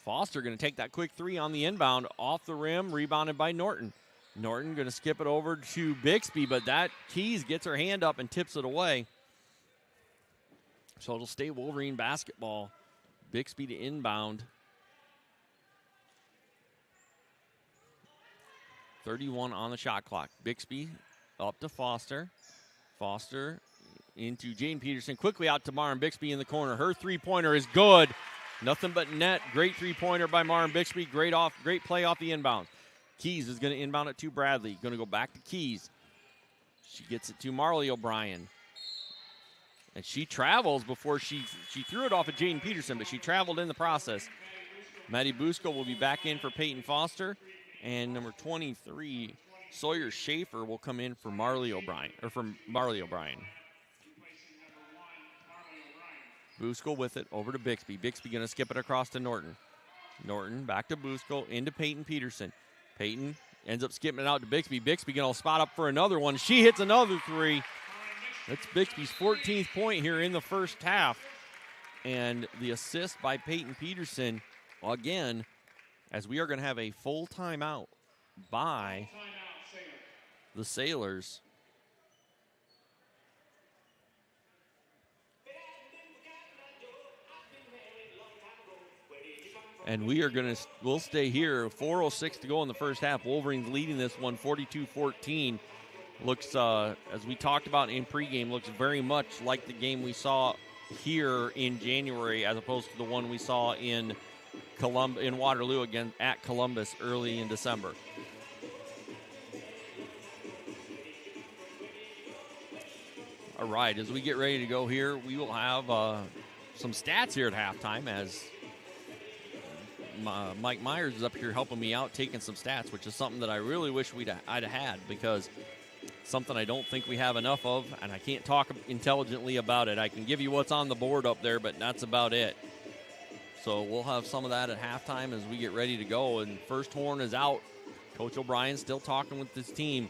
Foster going to take that quick three on the inbound, off the rim, rebounded by Norton. Norton going to skip it over to Bixby, but that Keys gets her hand up and tips it away. So it'll stay Wolverine basketball. Bixby to inbound. 31 on the shot clock. Bixby up to Foster. Foster into Jane Peterson. Quickly out to Maren Bixby in the corner. Her three-pointer is good. Nothing but net. Great three-pointer by Maren Bixby. Great play off the inbound. Keys is going to inbound it to Bradley. Going to go back to Keys. She gets it to Marley O'Brien. And she travels before she threw it off at Jaden Peterson, but she traveled in the process. Maddie Busco will be back in for Peyton Foster. And number 23, Sawyer Schaefer, will come in for Marley O'Brien. Busco with it over to Bixby. Bixby going to skip it across to Norton. Norton back to Busco, into Peyton Peterson. Peyton ends up skipping it out to Bixby. Bixby going to spot up for another one. She hits another three. That's Bixby's 14th point here in the first half. And the assist by Peyton Peterson, again, as we are going to have a full timeout by the Sailors. And we'll stay here. 4:06 to go in the first half. Wolverines leading this one 42-14. Looks, as we talked about in pregame, looks very much like the game we saw here in January as opposed to the one we saw in Waterloo again at Columbus early in December. All right, as we get ready to go here, we will have some stats here at halftime as Mike Myers is up here helping me out, taking some stats, which is something that I really wish I'd have had, because something I don't think we have enough of, and I can't talk intelligently about it. I can give you what's on the board up there, but that's about it. So we'll have some of that at halftime as we get ready to go. And first horn is out. Coach O'Brien still talking with this team.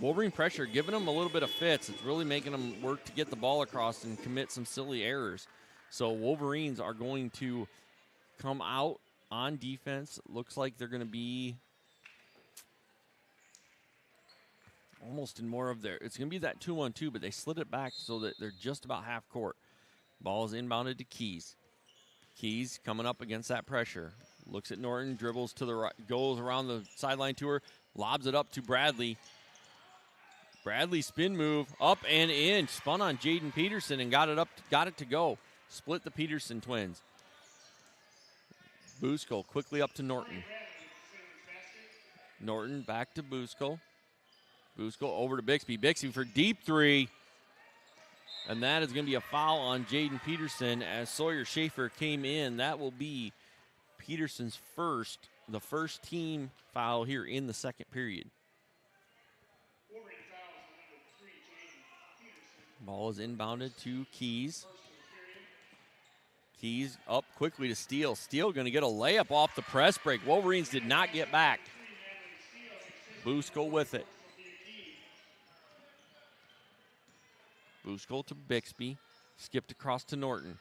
Wolverine pressure, giving them a little bit of fits. It's really making them work to get the ball across and commit some silly errors. So Wolverines are going to come out on defense. Looks like they're going to be almost in more of it's going to be that 2-1-2, but they slid it back so that they're just about half court. Ball is inbounded to Keys. Keys coming up against that pressure. Looks at Norton, dribbles to the right, goes around the sideline to her, lobs it up to Bradley. Bradley spin move, up and in, spun on Jaden Peterson and got it to go. Split the Peterson twins. Busco quickly up to Norton. Norton back to Busco. Busco over to Bixby. Bixby for deep three. And that is going to be a foul on Jaden Peterson as Sawyer Schaefer came in. That will be Peterson's the first team foul here in the second period. Ball is inbounded to Keys. Keys up quickly to Steele. Steele going to get a layup off the press break. Wolverines did not get back. Busco with it. Busco to Bixby. Skipped across to Norton.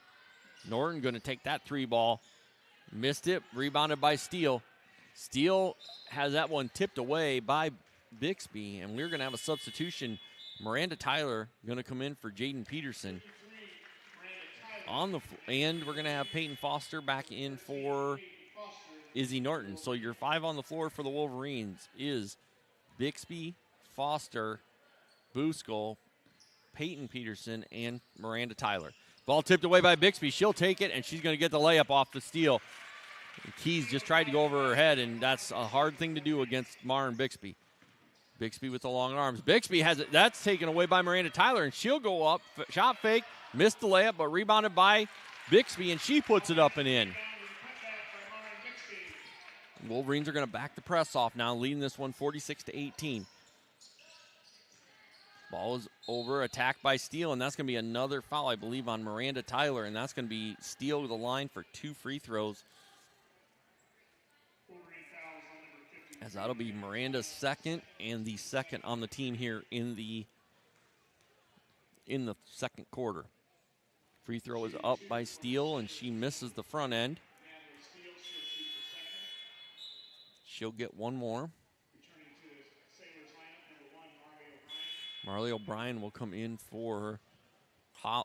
Norton going to take that three ball. Missed it. Rebounded by Steele. Steele has that one tipped away by Bixby, and we're going to have a substitution. Miranda Tyler going to come in for Jaden Peterson. And we're going to have Peyton Foster back in for Izzy Norton. So your five on the floor for the Wolverines is Bixby, Foster, Busco, Peyton Peterson, and Miranda Tyler. Ball tipped away by Bixby. She'll take it, and she's going to get the layup off the steal. Keys just tried to go over her head, and that's a hard thing to do against Maren Bixby. Bixby with the long arms. Bixby has it. That's taken away by Miranda Tyler, and she'll go up. Shot fake, missed the layup, but rebounded by Bixby, and she puts it up and in. Wolverines are going to back the press off now, leading this one 46-18. Ball is over, attacked by Steele, and that's going to be another foul, I believe, on Miranda Tyler, and that's going to be Steele to the line for 2 free throws. As that'll be Miranda's second and the second on the team here in the second quarter. Free throw is up by Steele, and she misses the front end. She'll get one more. Marley O'Brien will come in for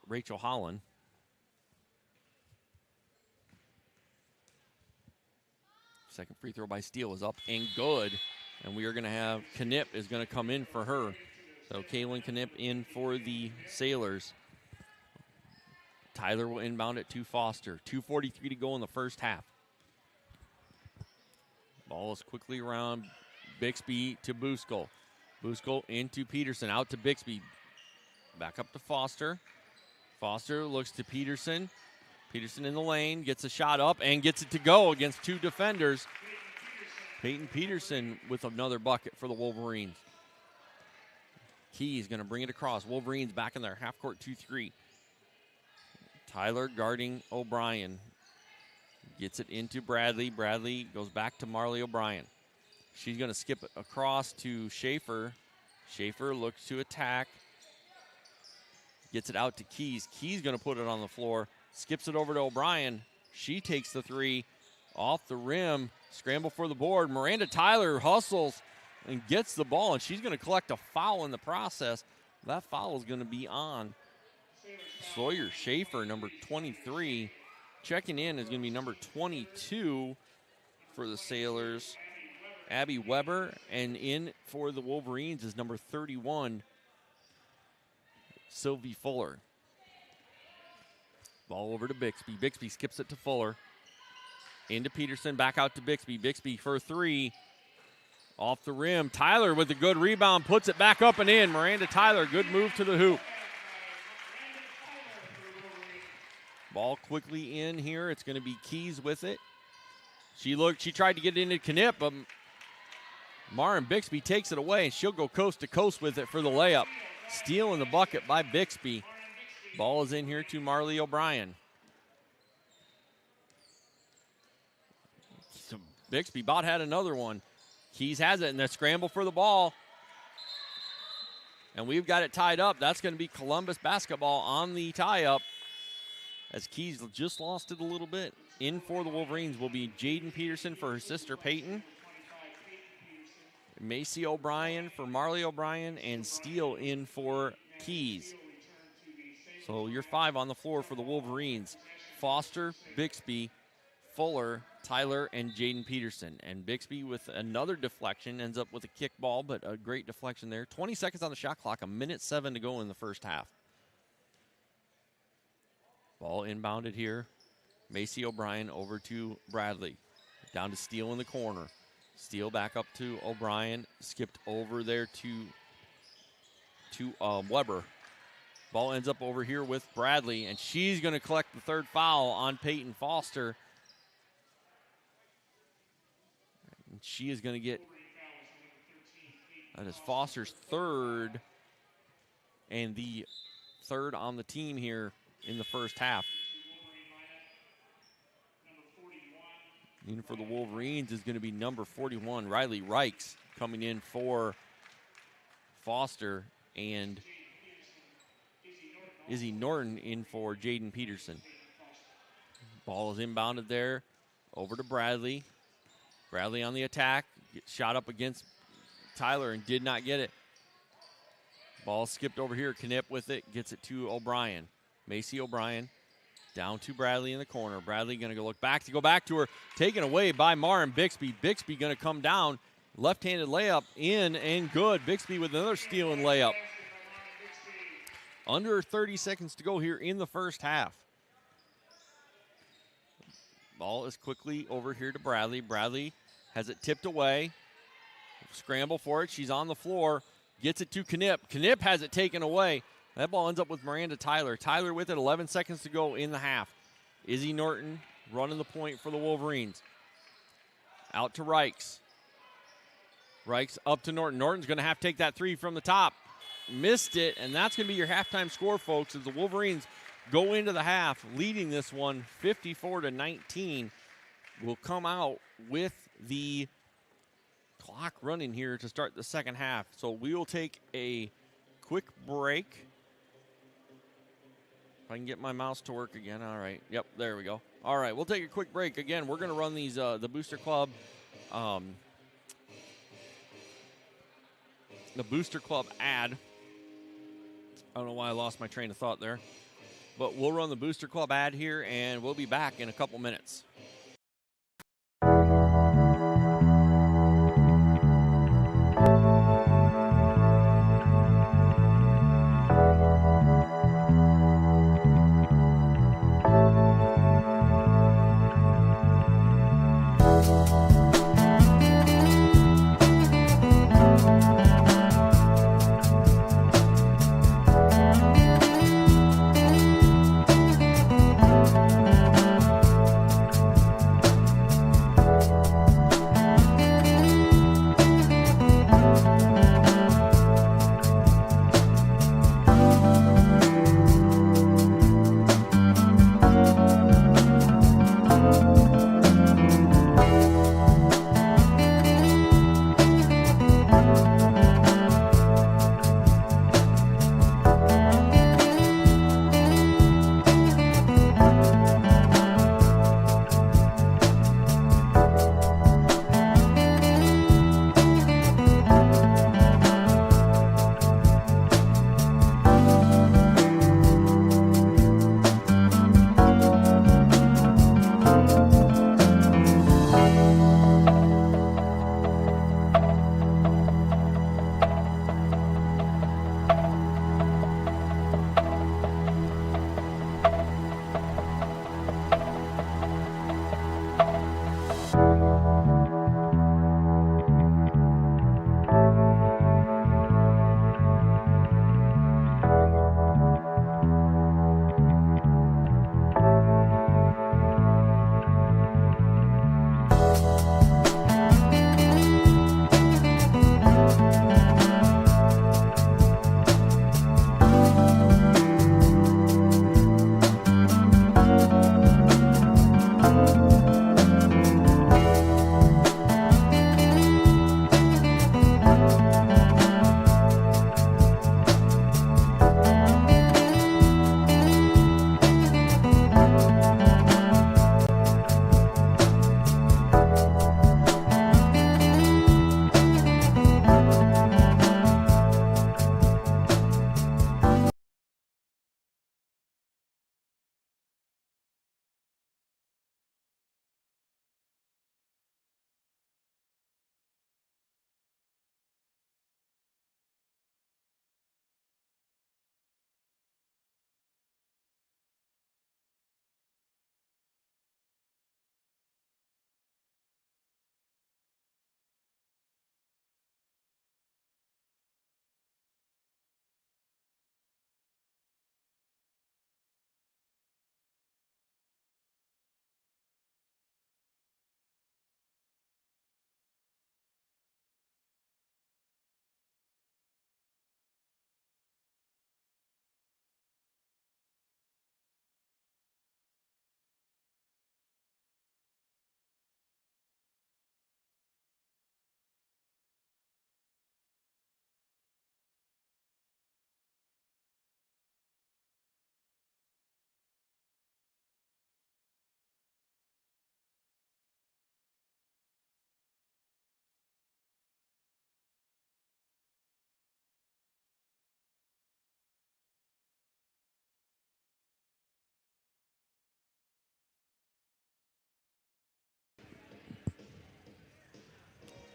Rachel Holland. Second free throw by Steele is up and good. And we are going to have Knipp is going to come in for her. So Kaylin Knipp in for the Sailors. Tyler will inbound it to Foster. 2:43 to go in the first half. Ball is quickly around Bixby to Buskell. Buskell into Peterson, out to Bixby. Back up to Foster. Foster looks to Peterson. Peterson in the lane, gets a shot up and gets it to go against 2 defenders. Peyton Peterson with another bucket for the Wolverines. Key's going to bring it across. Wolverines back in their half-court 2-3. Tyler guarding O'Brien. Gets it into Bradley. Bradley goes back to Marley O'Brien. She's going to skip it across to Schaefer. Schaefer looks to attack. Gets it out to Keys. Keys going to put it on the floor. Skips it over to O'Brien. She takes the 3 off the rim. Scramble for the board. Miranda Tyler hustles and gets the ball, and she's going to collect a foul in the process. That foul is going to be on Sawyer Schaefer, number 23. Checking in is going to be number 22 for the Sailors, Abby Weber, and in for the Wolverines is number 31, Sylvie Fuller. Ball over to Bixby. Bixby skips it to Fuller. Into Peterson, back out to Bixby. Bixby for 3. Off the rim. Tyler with a good rebound, puts it back up and in. Miranda Tyler, good move to the hoop. Ball quickly in here. It's going to be Keys with it. She tried to get it into Knipp, but Maren Bixby takes it away, and she'll go coast to coast with it for the layup. Steal in the bucket by Bixby. Ball is in here to Marley O'Brien. So Bixby about had another one. Keys has it, and the scramble for the ball. And we've got it tied up. That's going to be Columbus basketball on the tie-up. As Keys just lost it a little bit. In for the Wolverines will be Jaden Peterson for her sister Peyton. Macy O'Brien for Marley O'Brien, and Steele in for Keys. So you're 5 on the floor for the Wolverines. Foster, Bixby, Fuller, Tyler, and Jaden Peterson. And Bixby with another deflection ends up with a kick ball, but a great deflection there. 20 seconds on the shot clock, 1:07 to go in the first half. Ball inbounded here. Macy O'Brien over to Bradley. Down to Steele in the corner. Steele back up to O'Brien. Skipped over there to Weber. Ball ends up over here with Bradley, and she's going to collect the 3rd foul on Peyton Foster. And she is going to get, that is Foster's 3rd, and the 3rd on the team here in the first half. In for the Wolverines is going to be number 41, Riley Reichs, coming in for Foster, and Izzy Norton in for Jaden Peterson. Ball is inbounded there, over to Bradley. Bradley on the attack, gets shot up against Tyler and did not get it. Ball skipped over here, Knipp with it, gets it to O'Brien. Macy O'Brien down to Bradley in the corner. Bradley going to go back to her. Taken away by Maren Bixby. Bixby going to come down. Left-handed layup in and good. Bixby with another steal and layup. Under 30 seconds to go here in the first half. Ball is quickly over here to Bradley. Bradley has it tipped away. Scramble for it. She's on the floor. Gets it to Knipp. Knipp has it taken away. That ball ends up with Miranda Tyler. Tyler with it, 11 seconds to go in the half. Izzy Norton running the point for the Wolverines. Out to Reichs. Reichs up to Norton. Norton's going to have to take that three from the top. Missed it, and that's going to be your halftime score, folks, as the Wolverines go into the half, leading this one 54-19. Will come out with the clock running here to start the second half. So we will take a quick break. If I can get my mouse to work again. All right. Yep, there we go. All right, we'll take a quick break. Again, we're going to run these the Booster Club ad. I don't know why I lost my train of thought there. But we'll run the Booster Club ad here, and we'll be back in a couple minutes.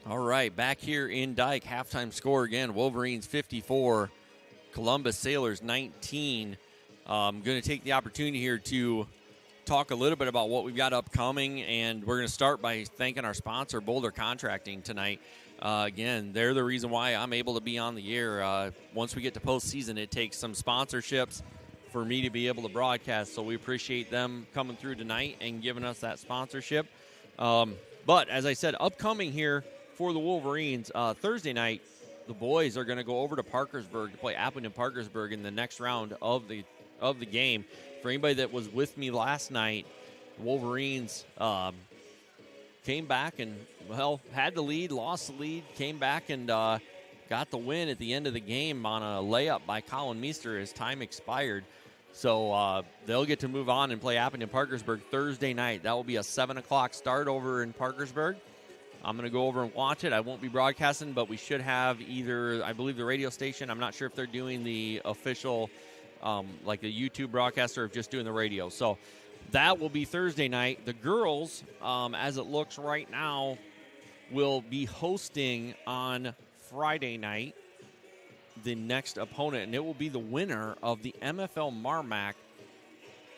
All right, back here in Dike, halftime score again, Wolverines 54, Columbus Sailors 19. I'm going to take the opportunity here to talk a little bit about what we've got upcoming, and we're going to start by thanking our sponsor, Boulder Contracting, tonight. Again, they're the reason why I'm able to be on the air. Once we get to postseason, it takes some sponsorships for me to be able to broadcast, so we appreciate them coming through tonight and giving us that sponsorship. But as I said, upcoming here for the Wolverines, Thursday night, the boys are going to go over to Parkersburg to play Appleton-Parkersburg in the next round of the game. For anybody that was with me last night, the Wolverines came back and, had the lead, lost the lead, came back and got the win at the end of the game on a layup by Colin Meester as time expired. So they'll get to move on and play Appleton-Parkersburg Thursday night. That will be a 7 o'clock start over in Parkersburg. I'm going to go over and watch it. I won't be broadcasting, but we should have either, I believe, the radio station. I'm not sure if they're doing the official, like the YouTube broadcast, or if just doing the radio. So that will be Thursday night. The girls, as it looks right now, will be hosting on Friday night the next opponent, and it will be the winner of the MFL Marmac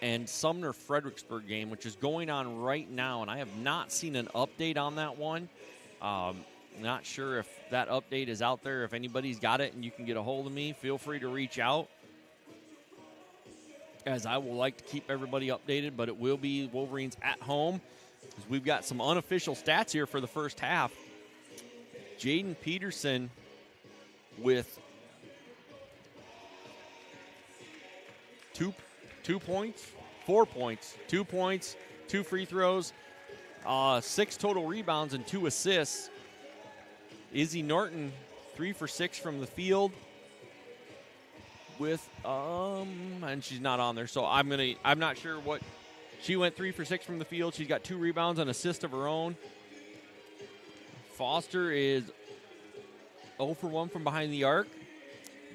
and Sumner Fredericksburg game, which is going on right now, and I have not seen an update on that one. Not sure if that update is out there. If anybody's got it and you can get a hold of me, feel free to reach out, as I will like to keep everybody updated, but it will be Wolverines at home. We've got some unofficial stats here for the first half. Jaden Peterson with 2 points, 4 points, 2 points, 2 free throws, 6 total rebounds, and 2 assists. Izzy Norton, 3 for 6 from the field with, and she's not on there, so I'm not sure what. She went 3 for 6 from the field. She's got 2 rebounds and assist of her own. Foster is 0 for 1 from behind the arc.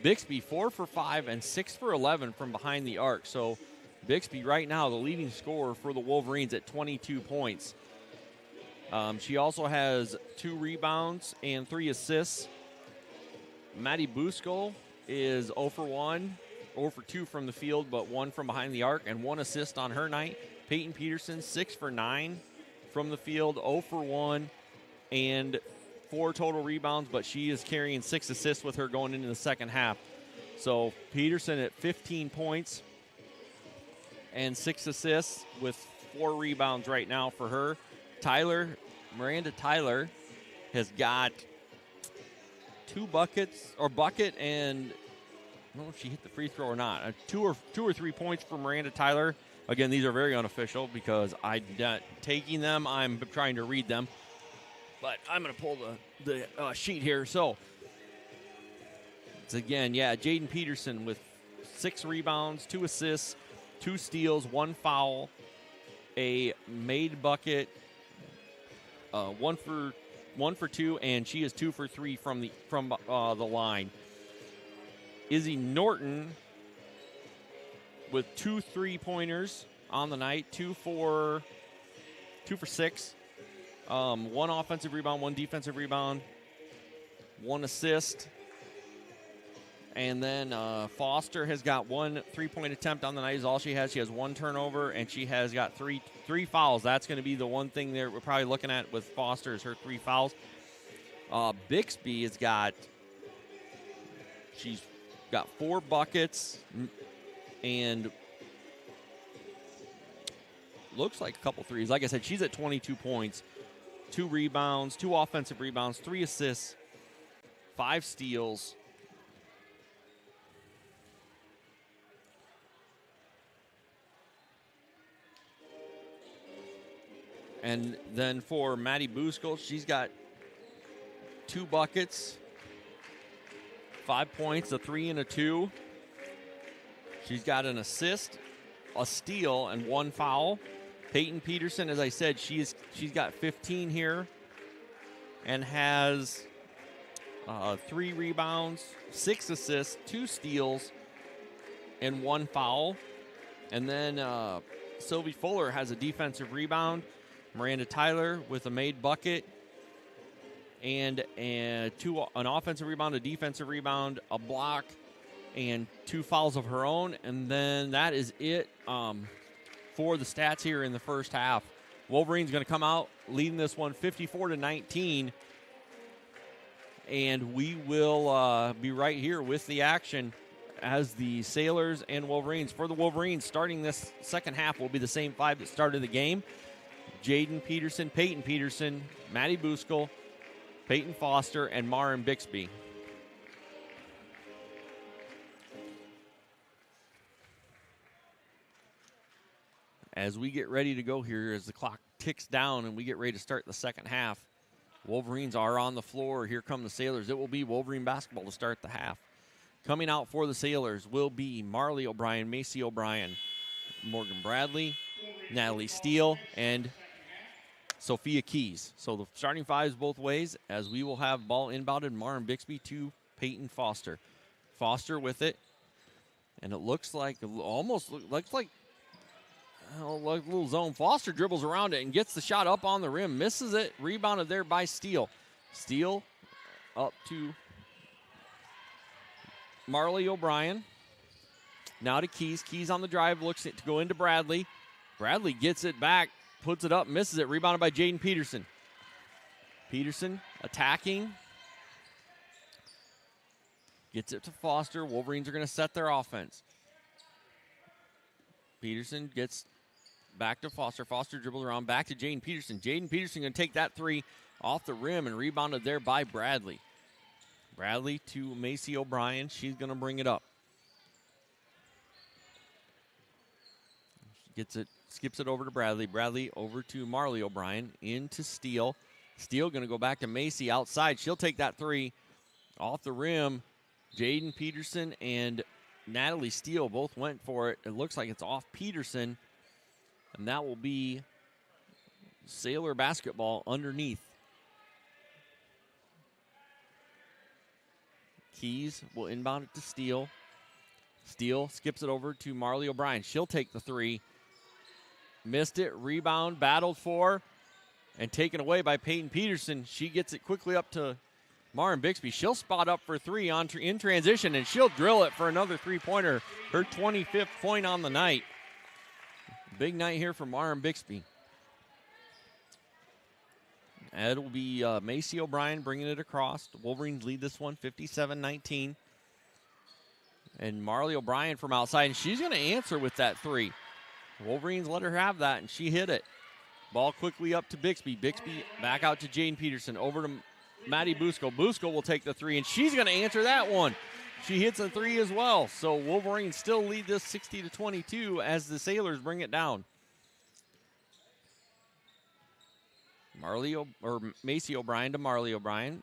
Bixby 4 for 5 and 6 for 11 from behind the arc. So Bixby right now the leading scorer for the Wolverines at 22 points. She also has 2 rebounds and 3 assists. Maddie Busco is 0 for 1, 0 for 2 from the field, but 1 from behind the arc and 1 assist on her night. Peyton Peterson 6 for 9 from the field, 0 for 1, and 4 total rebounds, but she is carrying 6 assists with her going into the second half. So Peterson at 15 points and 6 assists with 4 rebounds right now for her. Miranda Tyler has got 2 buckets, or bucket, and I don't know if she hit the free throw or not. 2 or 3 points for Miranda Tyler. Again, these are very unofficial because I'm not taking them. I'm trying to read them. But I'm going to pull the sheet here. So, it's again, Jaden Peterson with 6 rebounds, 2 assists, 2 steals, 1 foul, a made bucket, 1 for 2, and she is 2 for 3 from the line. Izzy Norton with 2 3-pointers on the night, 2 for 6. 1 offensive rebound, 1 defensive rebound, 1 assist. And then Foster has got 1 3-point attempt on the night is all she has. She has 1 turnover, and she has got 3 fouls. That's going to be the one thing that we're probably looking at with Foster is her 3 fouls. Bixby has she's got 4 buckets and looks like a couple threes. Like I said, she's at 22 points. 2 rebounds, 2 offensive rebounds, 3 assists, 5 steals. And then for Maddie Busco, she's got 2 buckets, 5 points, a 3 and a 2. She's got an assist, a steal, and 1 foul. Peyton Peterson, as I said, she's got 15 here and has 3 rebounds, 6 assists, 2 steals, and 1 foul. And then Sylvie Fuller has a defensive rebound. Miranda Tyler with a made bucket and an offensive rebound, a defensive rebound, a block, and 2 fouls of her own. And then that is it for the stats here in the first half. Wolverines going to come out leading this one 54-19. And we will be right here with the action as the Sailors and Wolverines. For the Wolverines, starting this second half will be the same five that started the game. Jaden Peterson, Peyton Peterson, Maddie Buskell, Peyton Foster, and Maren Bixby. As we get ready to go here, as the clock ticks down and we get ready to start the second half, Wolverines are on the floor. Here come the Sailors. It will be Wolverine basketball to start the half. Coming out for the Sailors will be Marley O'Brien, Macy O'Brien, Morgan Bradley, Natalie Steele, and Sophia Keys. So the starting fives both ways, as we will have ball inbounded, Maren Bixby to Peyton Foster. Foster with it, and it looks like, almost looks like a little zone. Foster dribbles around it and gets the shot up on the rim, misses it, rebounded there by Steele. Steele up to Marley O'Brien. Now to Keys. Keys on the drive, looks to go into Bradley. Bradley gets it back, puts it up, misses it, rebounded by Jaden Peterson. Peterson attacking. Gets it to Foster. Wolverines are going to set their offense. Peterson gets back to Foster. Foster dribbles around, back to Jaden Peterson. Jaden Peterson going to take that three off the rim and rebounded there by Bradley. Bradley to Macy O'Brien. She's going to bring it up. Gets it, skips it over to Bradley. Bradley over to Marley O'Brien. Into Steele. Steele going to go back to Macy outside. She'll take that three off the rim. Jaden Peterson and Natalie Steele both went for it. It looks like it's off Peterson. And that will be Sailor basketball underneath. Keys will inbound it to Steele. Steele skips it over to Marley O'Brien. She'll take the three. Missed it. Rebound. Battled for. And taken away by Peyton Peterson. She gets it quickly up to Maren Bixby. She'll spot up for three in transition, and she'll drill it for another three-pointer. Her 25th point on the night. Big night here for Maren Bixby. It will be Macy O'Brien bringing it across. The Wolverines lead this one 57-19. And Marley O'Brien from outside, and she's going to answer with that three. The Wolverines let her have that, and she hit it. Ball quickly up to Bixby. Bixby back out to Jane Peterson. Over to Maddie Buskell. Buskell will take the three, and she's going to answer that one. She hits a three as well. So Wolverines still lead this 60-22 as the Sailors bring it down. Macy O'Brien to Marley O'Brien.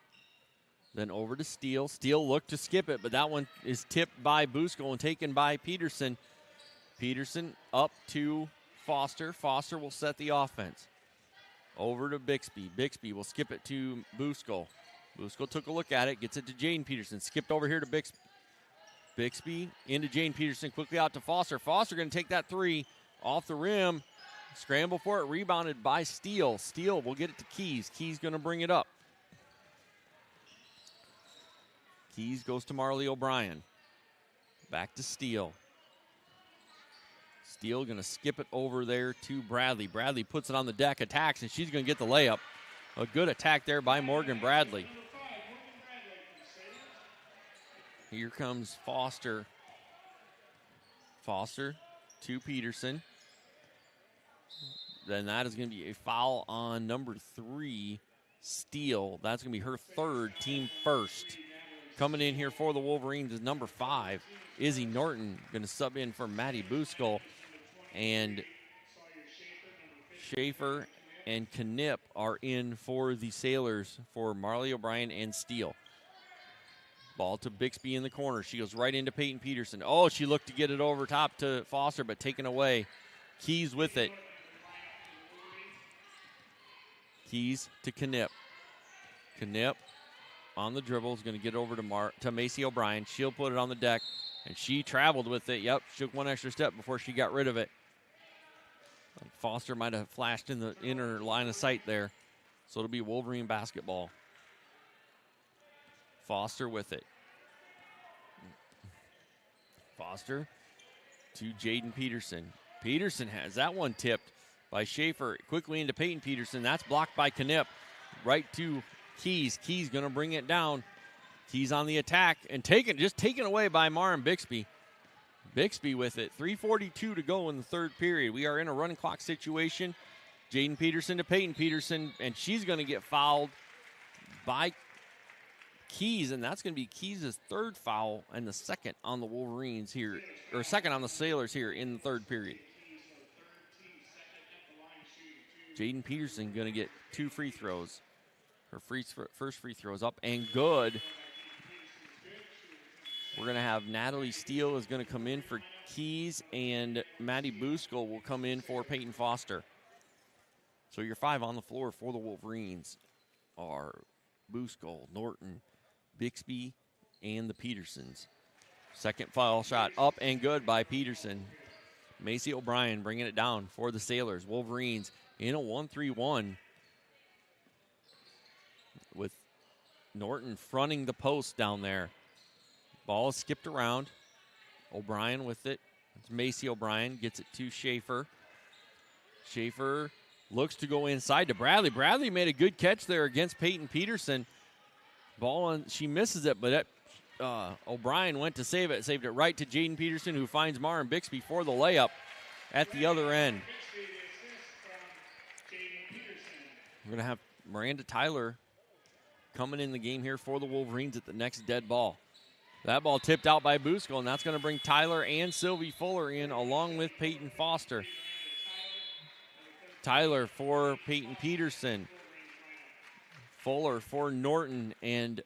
Then over to Steele. Steele looked to skip it, but that one is tipped by Buskell and taken by Peterson. Peterson up to Foster. Foster will set the offense. Over to Bixby. Bixby will skip it to Buskell. Buskell took a look at it, gets it to Jane Peterson. Skipped over here to Bixby. Bixby into Jane Peterson, quickly out to Foster. Foster going to take that three off the rim. Scramble for it, rebounded by Steele. Steele will get it to Keys. Keys going to bring it up. Keys goes to Marley O'Brien. Back to Steele. Steele going to skip it over there to Bradley. Bradley puts it on the deck, attacks, and she's going to get the layup. A good attack there by Morgan Bradley. Here comes Foster. Foster to Peterson. Then that is going to be a foul on number 3, Steele. That's going to be her third, team first. Coming in here for the Wolverines is number 5, Izzy Norton, going to sub in for Maddie Buskell. And Schaefer and Knipp are in for the Sailors for Marley O'Brien and Steele. Ball to Bixby in the corner. She goes right into Peyton Peterson. Oh, she looked to get it over top to Foster, but taken away. Keys with it. Keys to Knipp. Knipp on the dribble is going to get over to Macy O'Brien. She'll put it on the deck, and she traveled with it. Yep, took one extra step before she got rid of it. Foster might have flashed in the inner line of sight there. So it'll be Wolverine basketball. Foster with it. Foster to Jaden Peterson. Peterson has that one tipped by Schaefer. Quickly into Peyton Peterson. That's blocked by Knipp. Right to Keys. Keys going to bring it down. Keys on the attack and just taken away by Maren Bixby. Bixby with it. 3:42 to go in the third period. We are in a running clock situation. Jaden Peterson to Peyton Peterson, and she's going to get fouled by Keys, and that's going to be Keys' third foul and the second on the Wolverines here, or second on the Sailors here in the third period. Jaden Peterson going to get 2 free throws. Her first free throw is up and good. We're going to have Natalie Steele is going to come in for Keys, and Maddie Buskell will come in for Peyton Foster. So your 5 on the floor for the Wolverines are Buskell, Norton, Bixby, and the Petersons. Second foul shot up and good by Peterson. Macy O'Brien bringing it down for the Sailors. Wolverines in a 1-3-1 with Norton fronting the post down there. Ball is skipped around. O'Brien with it. It's Macy O'Brien gets it to Schaefer. Schaefer looks to go inside to Bradley. Bradley made a good catch there against Peyton Peterson. Ball on, she misses it, but O'Brien went to save it. Saved it right to Jaden Peterson, who finds Maren Bixby for the layup at the other end. We're going to have Miranda Tyler coming in the game here for the Wolverines at the next dead ball. That ball tipped out by Buskell, and that's going to bring Tyler and Sylvie Fuller in along with Peyton Foster. Tyler for Peyton Peterson. Fuller for Norton, and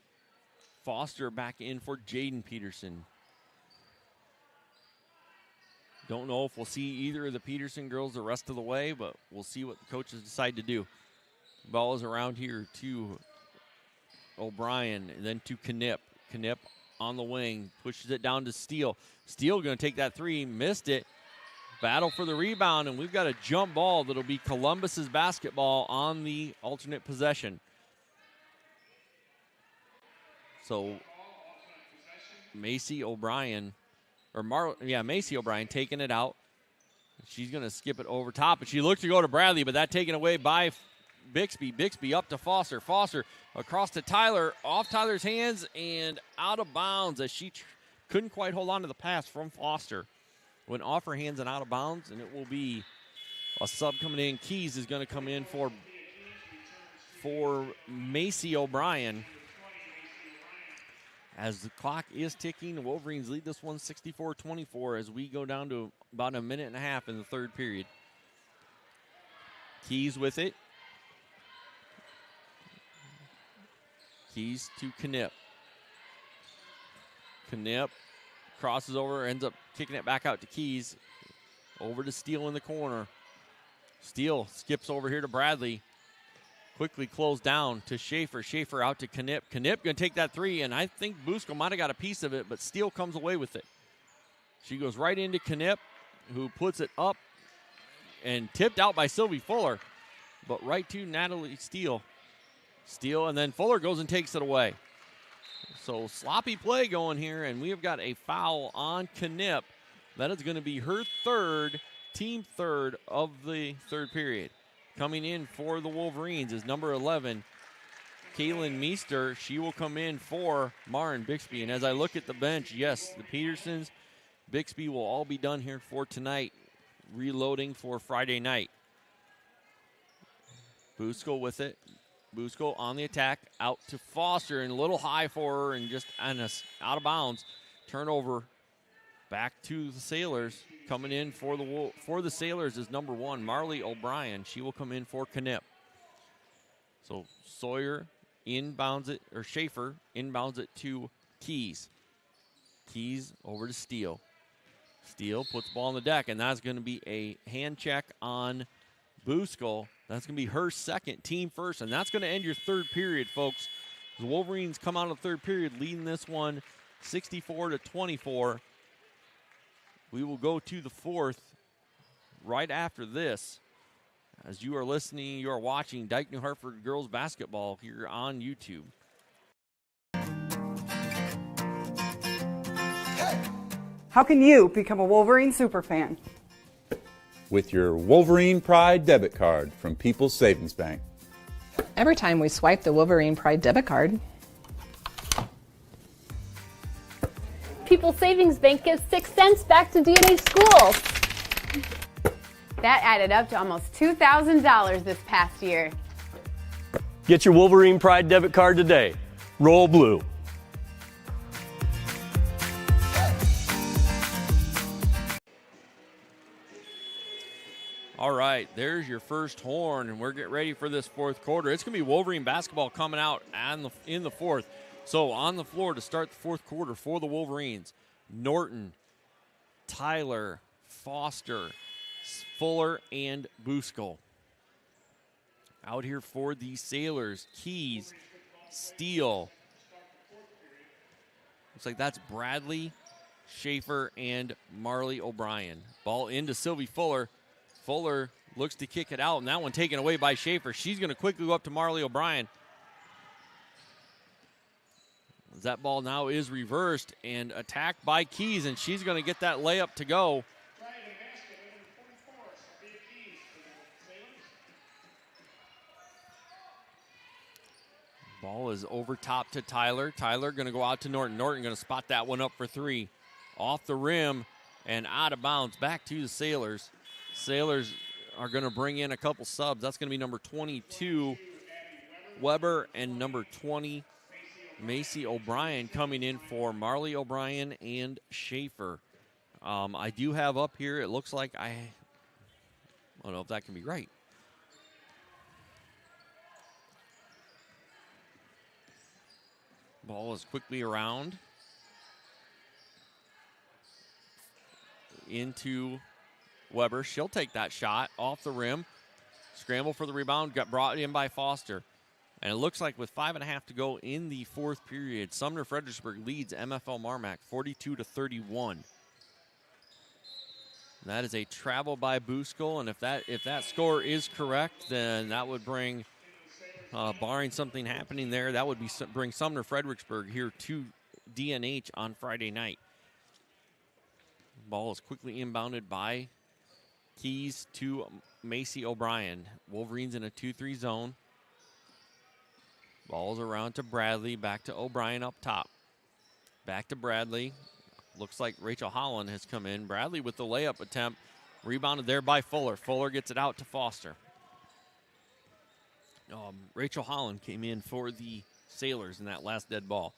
Foster back in for Jaden Peterson. Don't know if we'll see either of the Peterson girls the rest of the way, but we'll see what the coaches decide to do. Ball is around here to O'Brien, and then to Knipp. Knipp on the wing, pushes it down to Steele. Steele going to take that 3, missed it. Battle for the rebound, and we've got a jump ball that'll be Columbus's basketball on the alternate possession. So Macy O'Brien, Macy O'Brien taking it out. She's going to skip it over top, and she looked to go to Bradley, but that taken away by Bixby. Bixby up to Foster. Foster across to Tyler, off Tyler's hands and out of bounds as she couldn't quite hold on to the pass from Foster. Went off her hands and out of bounds, and it will be a sub coming in. Keys is going to come in for Macy O'Brien. As the clock is ticking, the Wolverines lead this one 64-24 as we go down to about a minute and a half in the third period. Keys with it. Keys to Knipp. Knipp crosses over, ends up kicking it back out to Keys. Over to Steele in the corner. Steele skips over here to Bradley. Quickly closed down to Schaefer. Schaefer out to Knipp. Knipp going to take that 3, and I think Buskell might have got a piece of it, but Steele comes away with it. She goes right into Knipp, who puts it up and tipped out by Sylvie Fuller, but right to Natalie Steele. Steele, and then Fuller goes and takes it away. So sloppy play going here, and we have got a foul on Knipp. That is going to be her team third of the third period. Coming in for the Wolverines is number 11, Kaylin Meester. She will come in for Maren Bixby. And as I look at the bench, yes, the Petersons, Bixby will all be done here for tonight, reloading for Friday night. Buskell with it. Buskell on the attack, out to Foster, and a little high for her, and just out of bounds. Turnover back to the Sailors. Coming in for the Sailors is number 1, Marley O'Brien. She will come in for Knipp. So Sawyer inbounds it, or Schaefer inbounds it to Keys. Keys over to Steele. Steele puts the ball on the deck, and that's going to be a hand check on Buskell. That's going to be her second, team first, and that's going to end your third period, folks. The Wolverines come out of the third period leading this one 64-24. We will go to the fourth right after this. As you are listening, you are watching Dike-New Hartford girls basketball here on YouTube. How can you become a Wolverine superfan? with your Wolverine Pride debit card from People's Savings Bank. Every time we swipe the Wolverine Pride debit card, People's Savings Bank gives 6 cents back to D&H schools. That added up to almost $2,000 this past year. Get your Wolverine Pride debit card today. Roll blue. All right, there's your first horn, and we're getting ready for this fourth quarter. It's going to be Wolverine basketball coming out in the fourth. So on the floor to start the fourth quarter for the Wolverines, Norton, Tyler, Foster, Fuller, and Busco. Out here for the Sailors, Keys, Steele. Looks like that's Bradley, Schaefer, and Marley O'Brien. Ball into Sylvie Fuller. Fuller looks to kick it out, and that one taken away by Schaefer. She's going to quickly go up to Marley O'Brien. That ball now is reversed and attacked by Keys, and she's going to get that layup to go. Ball is over top to Tyler. Tyler going to go out to Norton. Norton going to spot that one up for 3. Off the rim and out of bounds. Back to the Sailors. Sailors are going to bring in a couple subs. That's going to be number 22, Weber, and number 20, Macy O'Brien, coming in for Marley O'Brien and Schaefer. I do have up here, it looks like I don't know if that can be right. Ball is quickly around into Weber. She'll take that shot off the rim. Scramble for the rebound, got brought in by Foster. And it looks like with 5.5 to go in the fourth period, Sumner Fredericksburg leads MFL Marmac 42-31. That is a travel by Busco, and if that score is correct, then that would bring, barring something happening there, that would bring Sumner Fredericksburg here to D&H on Friday night. Ball is quickly inbounded by Keys to Macy O'Brien. Wolverines in a 2-3 zone. Ball's around to Bradley, back to O'Brien up top. Back to Bradley. Looks like Rachel Holland has come in. Bradley with the layup attempt. Rebounded there by Fuller. Fuller gets it out to Foster. Rachel Holland came in for the Sailors in that last dead ball.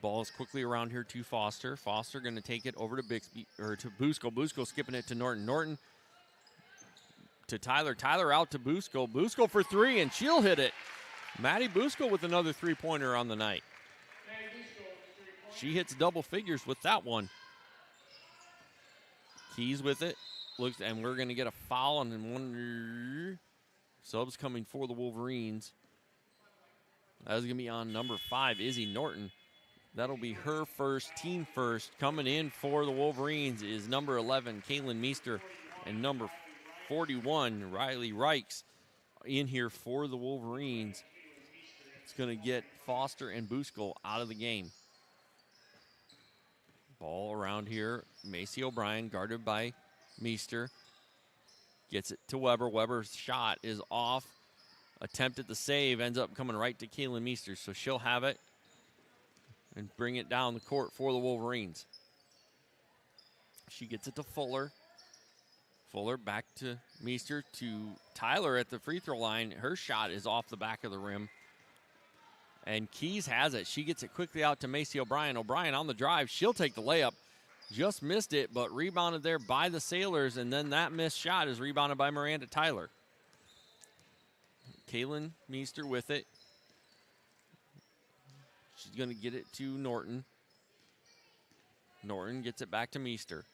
Ball is quickly around here to Foster. Foster going to take it over to Bixby, or to Busco. Busco skipping it to Norton. Norton to Tyler. Tyler out to Busco. Busco for 3, and she'll hit it. Maddie Busco with another 3-pointer on the night. She hits double figures with that one. Keys with it. Looks, and we're going to get a foul, and then one subs coming for the Wolverines. That is going to be on number 5, Izzy Norton. That'll be her first, team first. Coming in for the Wolverines is number 11, Kaylin Meester, and number 41, Riley Reichs, in here for the Wolverines. It's going to get Foster and Busco out of the game. Ball around here. Macy O'Brien guarded by Meester. Gets it to Weber. Weber's shot is off. Attempted the save. Ends up coming right to Kaylin Meester. So she'll have it and bring it down the court for the Wolverines. She gets it to Fuller. Fuller back to Meester, to Tyler at the free throw line. Her shot is off the back of the rim. And Keys has it. She gets it quickly out to Macy O'Brien. O'Brien on the drive. She'll take the layup. Just missed it, but rebounded there by the Sailors. And then that missed shot is rebounded by Miranda Tyler. Kaylin Meester with it. She's going to get it to Norton. Norton gets it back to Meester.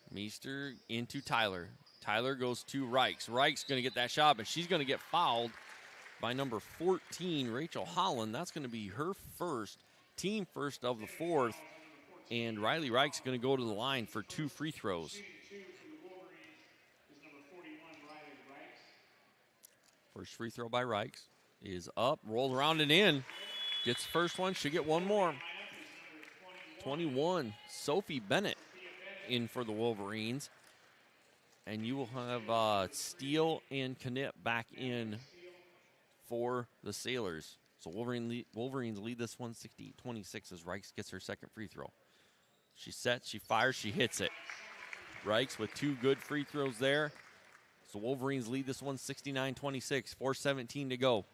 Meester into Tyler. Tyler goes to Reichs. Reichs going to get that shot, but she's going to get fouled by number 14, Rachel Holland. That's going to be her first, team first of the fourth. And Riley Reichs going to go to the line for 2 free throws. First free throw by Reichs is up, rolls around and in. Gets the first one, should get one more. 21, Sophie Bennett in for the Wolverines. And you will have Steele and Knipp back in for the Sailors. So Wolverines lead this 160-26 as Reichs gets her second free throw. She sets, she fires, she hits it. Reichs with 2 good free throws there. So Wolverines lead this 169-26, 4:17 to go.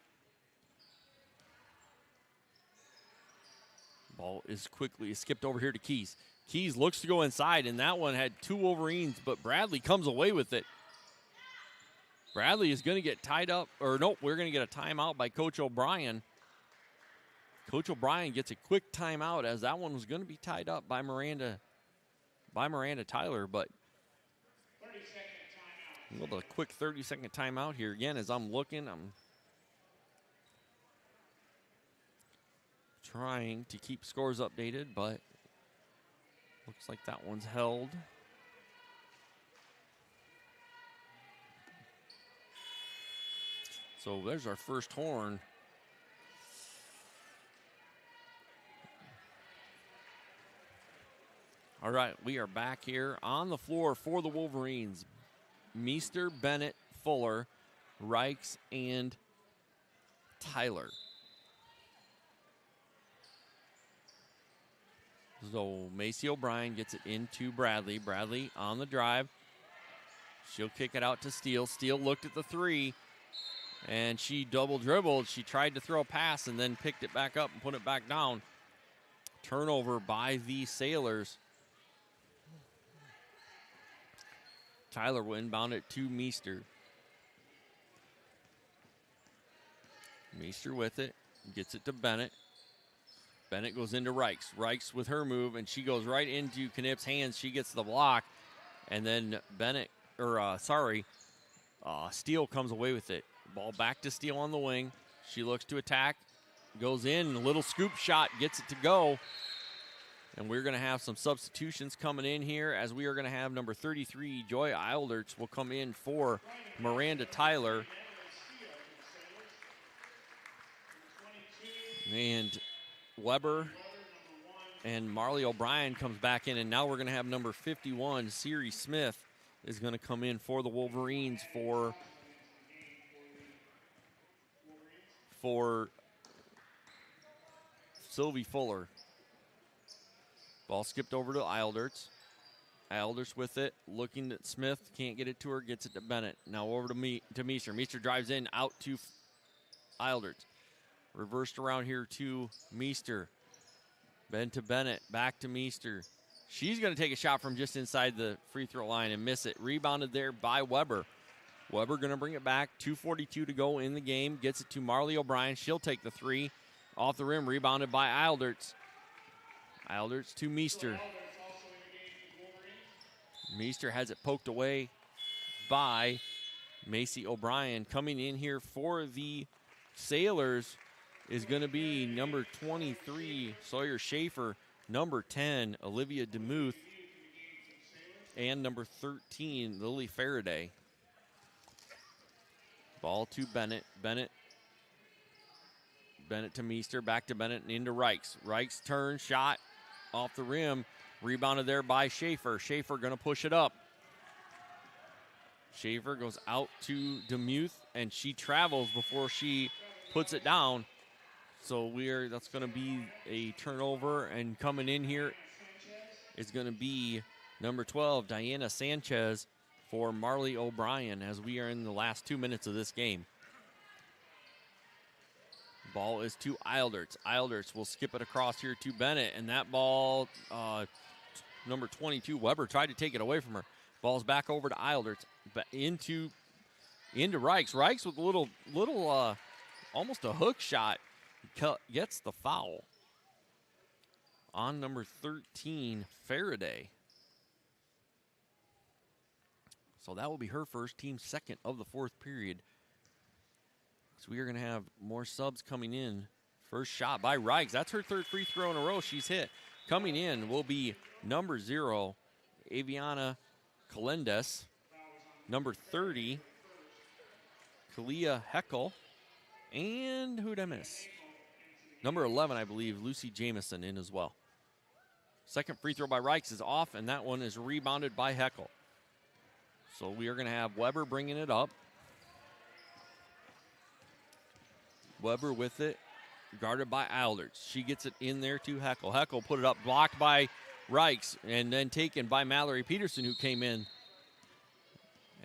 Ball is quickly skipped over here to Keys. Keys looks to go inside, and that one had 2 Wolverines, but Bradley comes away with it. Bradley is going to get tied up, or nope, we're going to get a timeout by Coach O'Brien. Coach O'Brien gets a quick timeout as that one was going to be tied up by Miranda Tyler, but a little quick 30-second timeout here. Again, as I'm looking, I'm trying to keep scores updated, but looks like that one's held. So there's our first horn. All right, we are back here on the floor for the Wolverines. Meester, Bennett, Fuller, Reichs, and Tyler. So Macy O'Brien gets it into Bradley. Bradley on the drive. She'll kick it out to Steele. Steele looked at the 3, and she double dribbled. She tried to throw a pass and then picked it back up and put it back down. Turnover by the Sailors. Tyler will inbound it to Meester. Meester with it. Gets it to Bennett. Bennett goes into Reichs. Reichs with her move, and she goes right into Knipp's hands. She gets the block, and then Steele comes away with it. Ball back to Steele on the wing. She looks to attack, goes in, a little scoop shot, gets it to go. And we're going to have some substitutions coming in here as we are going to have number 33, Joy Eilderts, will come in for Miranda Tyler. And Weber and Marley O'Brien comes back in, and now we're going to have number 51, Siri Smith, is going to come in for the Wolverines for Sylvie Fuller. Ball skipped over to Eilderts. Eilderts with it, looking at Smith, can't get it to her, gets it to Bennett. Now over to Meester. Meester drives in, out to Eilderts. Reversed around here to Meester. Then to Bennett, back to Meester. She's going to take a shot from just inside the free throw line and miss it. Rebounded there by Weber. Weber going to bring it back. 2:42 to go in the game. Gets it to Marley O'Brien. She'll take the 3. Off the rim, rebounded by Eilderts. Eilderts to Meester. Meester has it poked away by Macy O'Brien. Coming in here for the Sailors is going to be number 23, Sawyer Schaefer, number 10, Olivia DeMuth, and number 13, Lily Faraday. Ball to Bennett. Bennett to Meester, back to Bennett and into Reichs. Reichs turn, shot off the rim, rebounded there by Schaefer. Schaefer going to push it up. Schaefer goes out to DeMuth, and she travels before she puts it down. So that's going to be a turnover, and coming in here is going to be number 12, Diana Sanchez, for Marley O'Brien, as we are in the last 2 minutes of this game. Ball is to Eilderts. Eilderts will skip it across here to Bennett, and that ball, number 22, Weber, tried to take it away from her. Ball's back over to Eilderts, but into Reichs. Reichs with a little almost a hook shot, gets the foul on number 13, Faraday. So that will be her first, team second of the fourth period. So we are going to have more subs coming in. First shot by Reichs. That's her third free throw in a row she's hit. Coming in will be number 0, Aviana Calendes. Number 30, Kalia Heckel. And who'd I miss? Number 11, I believe, Lucy Jameson in as well. Second free throw by Reichs is off, and that one is rebounded by Heckel. So we are going to have Weber bringing it up. Weber with it, guarded by Eilers. She gets it in there to Heckel. Heckel put it up, blocked by Reichs, and then taken by Mallory Peterson, who came in.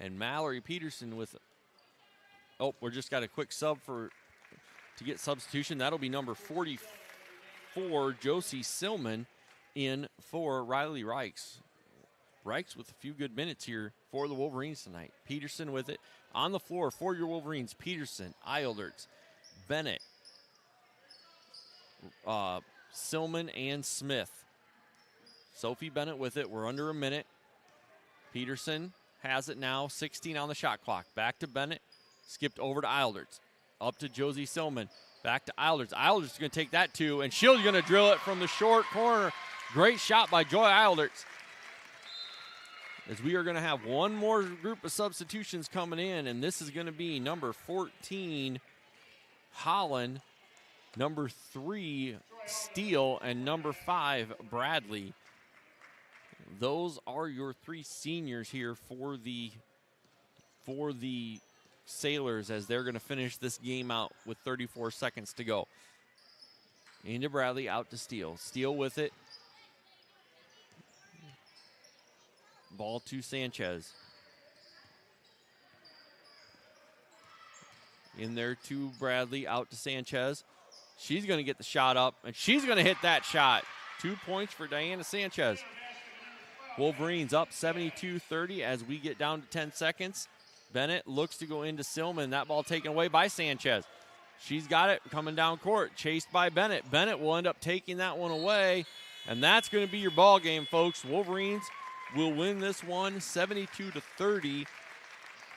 And Mallory Peterson with, we're just got a quick sub to get substitution. That'll be number 44, Josie Silman, in for Riley Reichs. Reichs with a few good minutes here for the Wolverines tonight. Peterson with it on the floor for your Wolverines. Peterson, Eilers, Bennett, Silman, and Smith. Sophie Bennett with it. We're under a minute. Peterson has it now. 16 on the shot clock. Back to Bennett. Skipped over to Eilers. Up to Josie Silman. Back to Eilers. Eilers is going to take that too, and she's going to drill it from the short corner. Great shot by Joy Eilers. As we are going to have one more group of substitutions coming in, and this is going to be number 14, Holland, number 3, Steele, and number 5, Bradley. Those are your 3 seniors here for the Sailors as they're going to finish this game out with 34 seconds to go. Into Bradley, out to Steele. Steele with it. Ball to Sanchez. In there to Bradley, out to Sanchez. She's going to get the shot up, and she's going to hit that shot. 2 points for Diana Sanchez. Wolverines up 72-30 as we get down to 10 seconds. Bennett looks to go into Silman. That ball taken away by Sanchez. She's got it coming down court, chased by Bennett. Bennett will end up taking that one away, and that's going to be your ball game, folks. Wolverines will win this one 72-30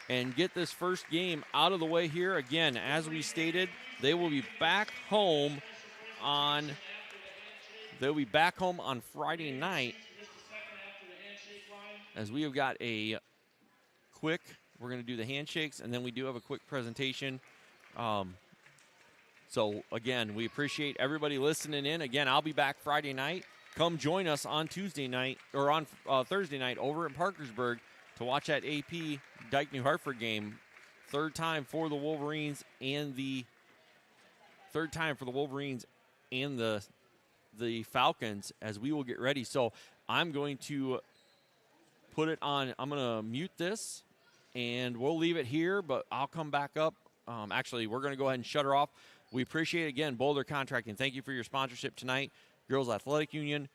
and get this first game out of the way here. Again, as we stated, they will be back home on Friday night, as we have got a quick, we're going to do the handshakes, and then we do have a quick presentation. So, again, we appreciate everybody listening in. Again, I'll be back Friday night. Come join us on Tuesday night, or on Thursday night over in Parkersburg to watch that AP Dike-New Hartford game. Third time for the Wolverines and the Falcons, as we will get ready. So I'm going to put it on. I'm going to mute this, and we'll leave it here, but I'll come back up. Actually, we're going to go ahead and shut her off. We appreciate, again, Boulder Contracting. Thank you for your sponsorship tonight. Girls Athletic Union,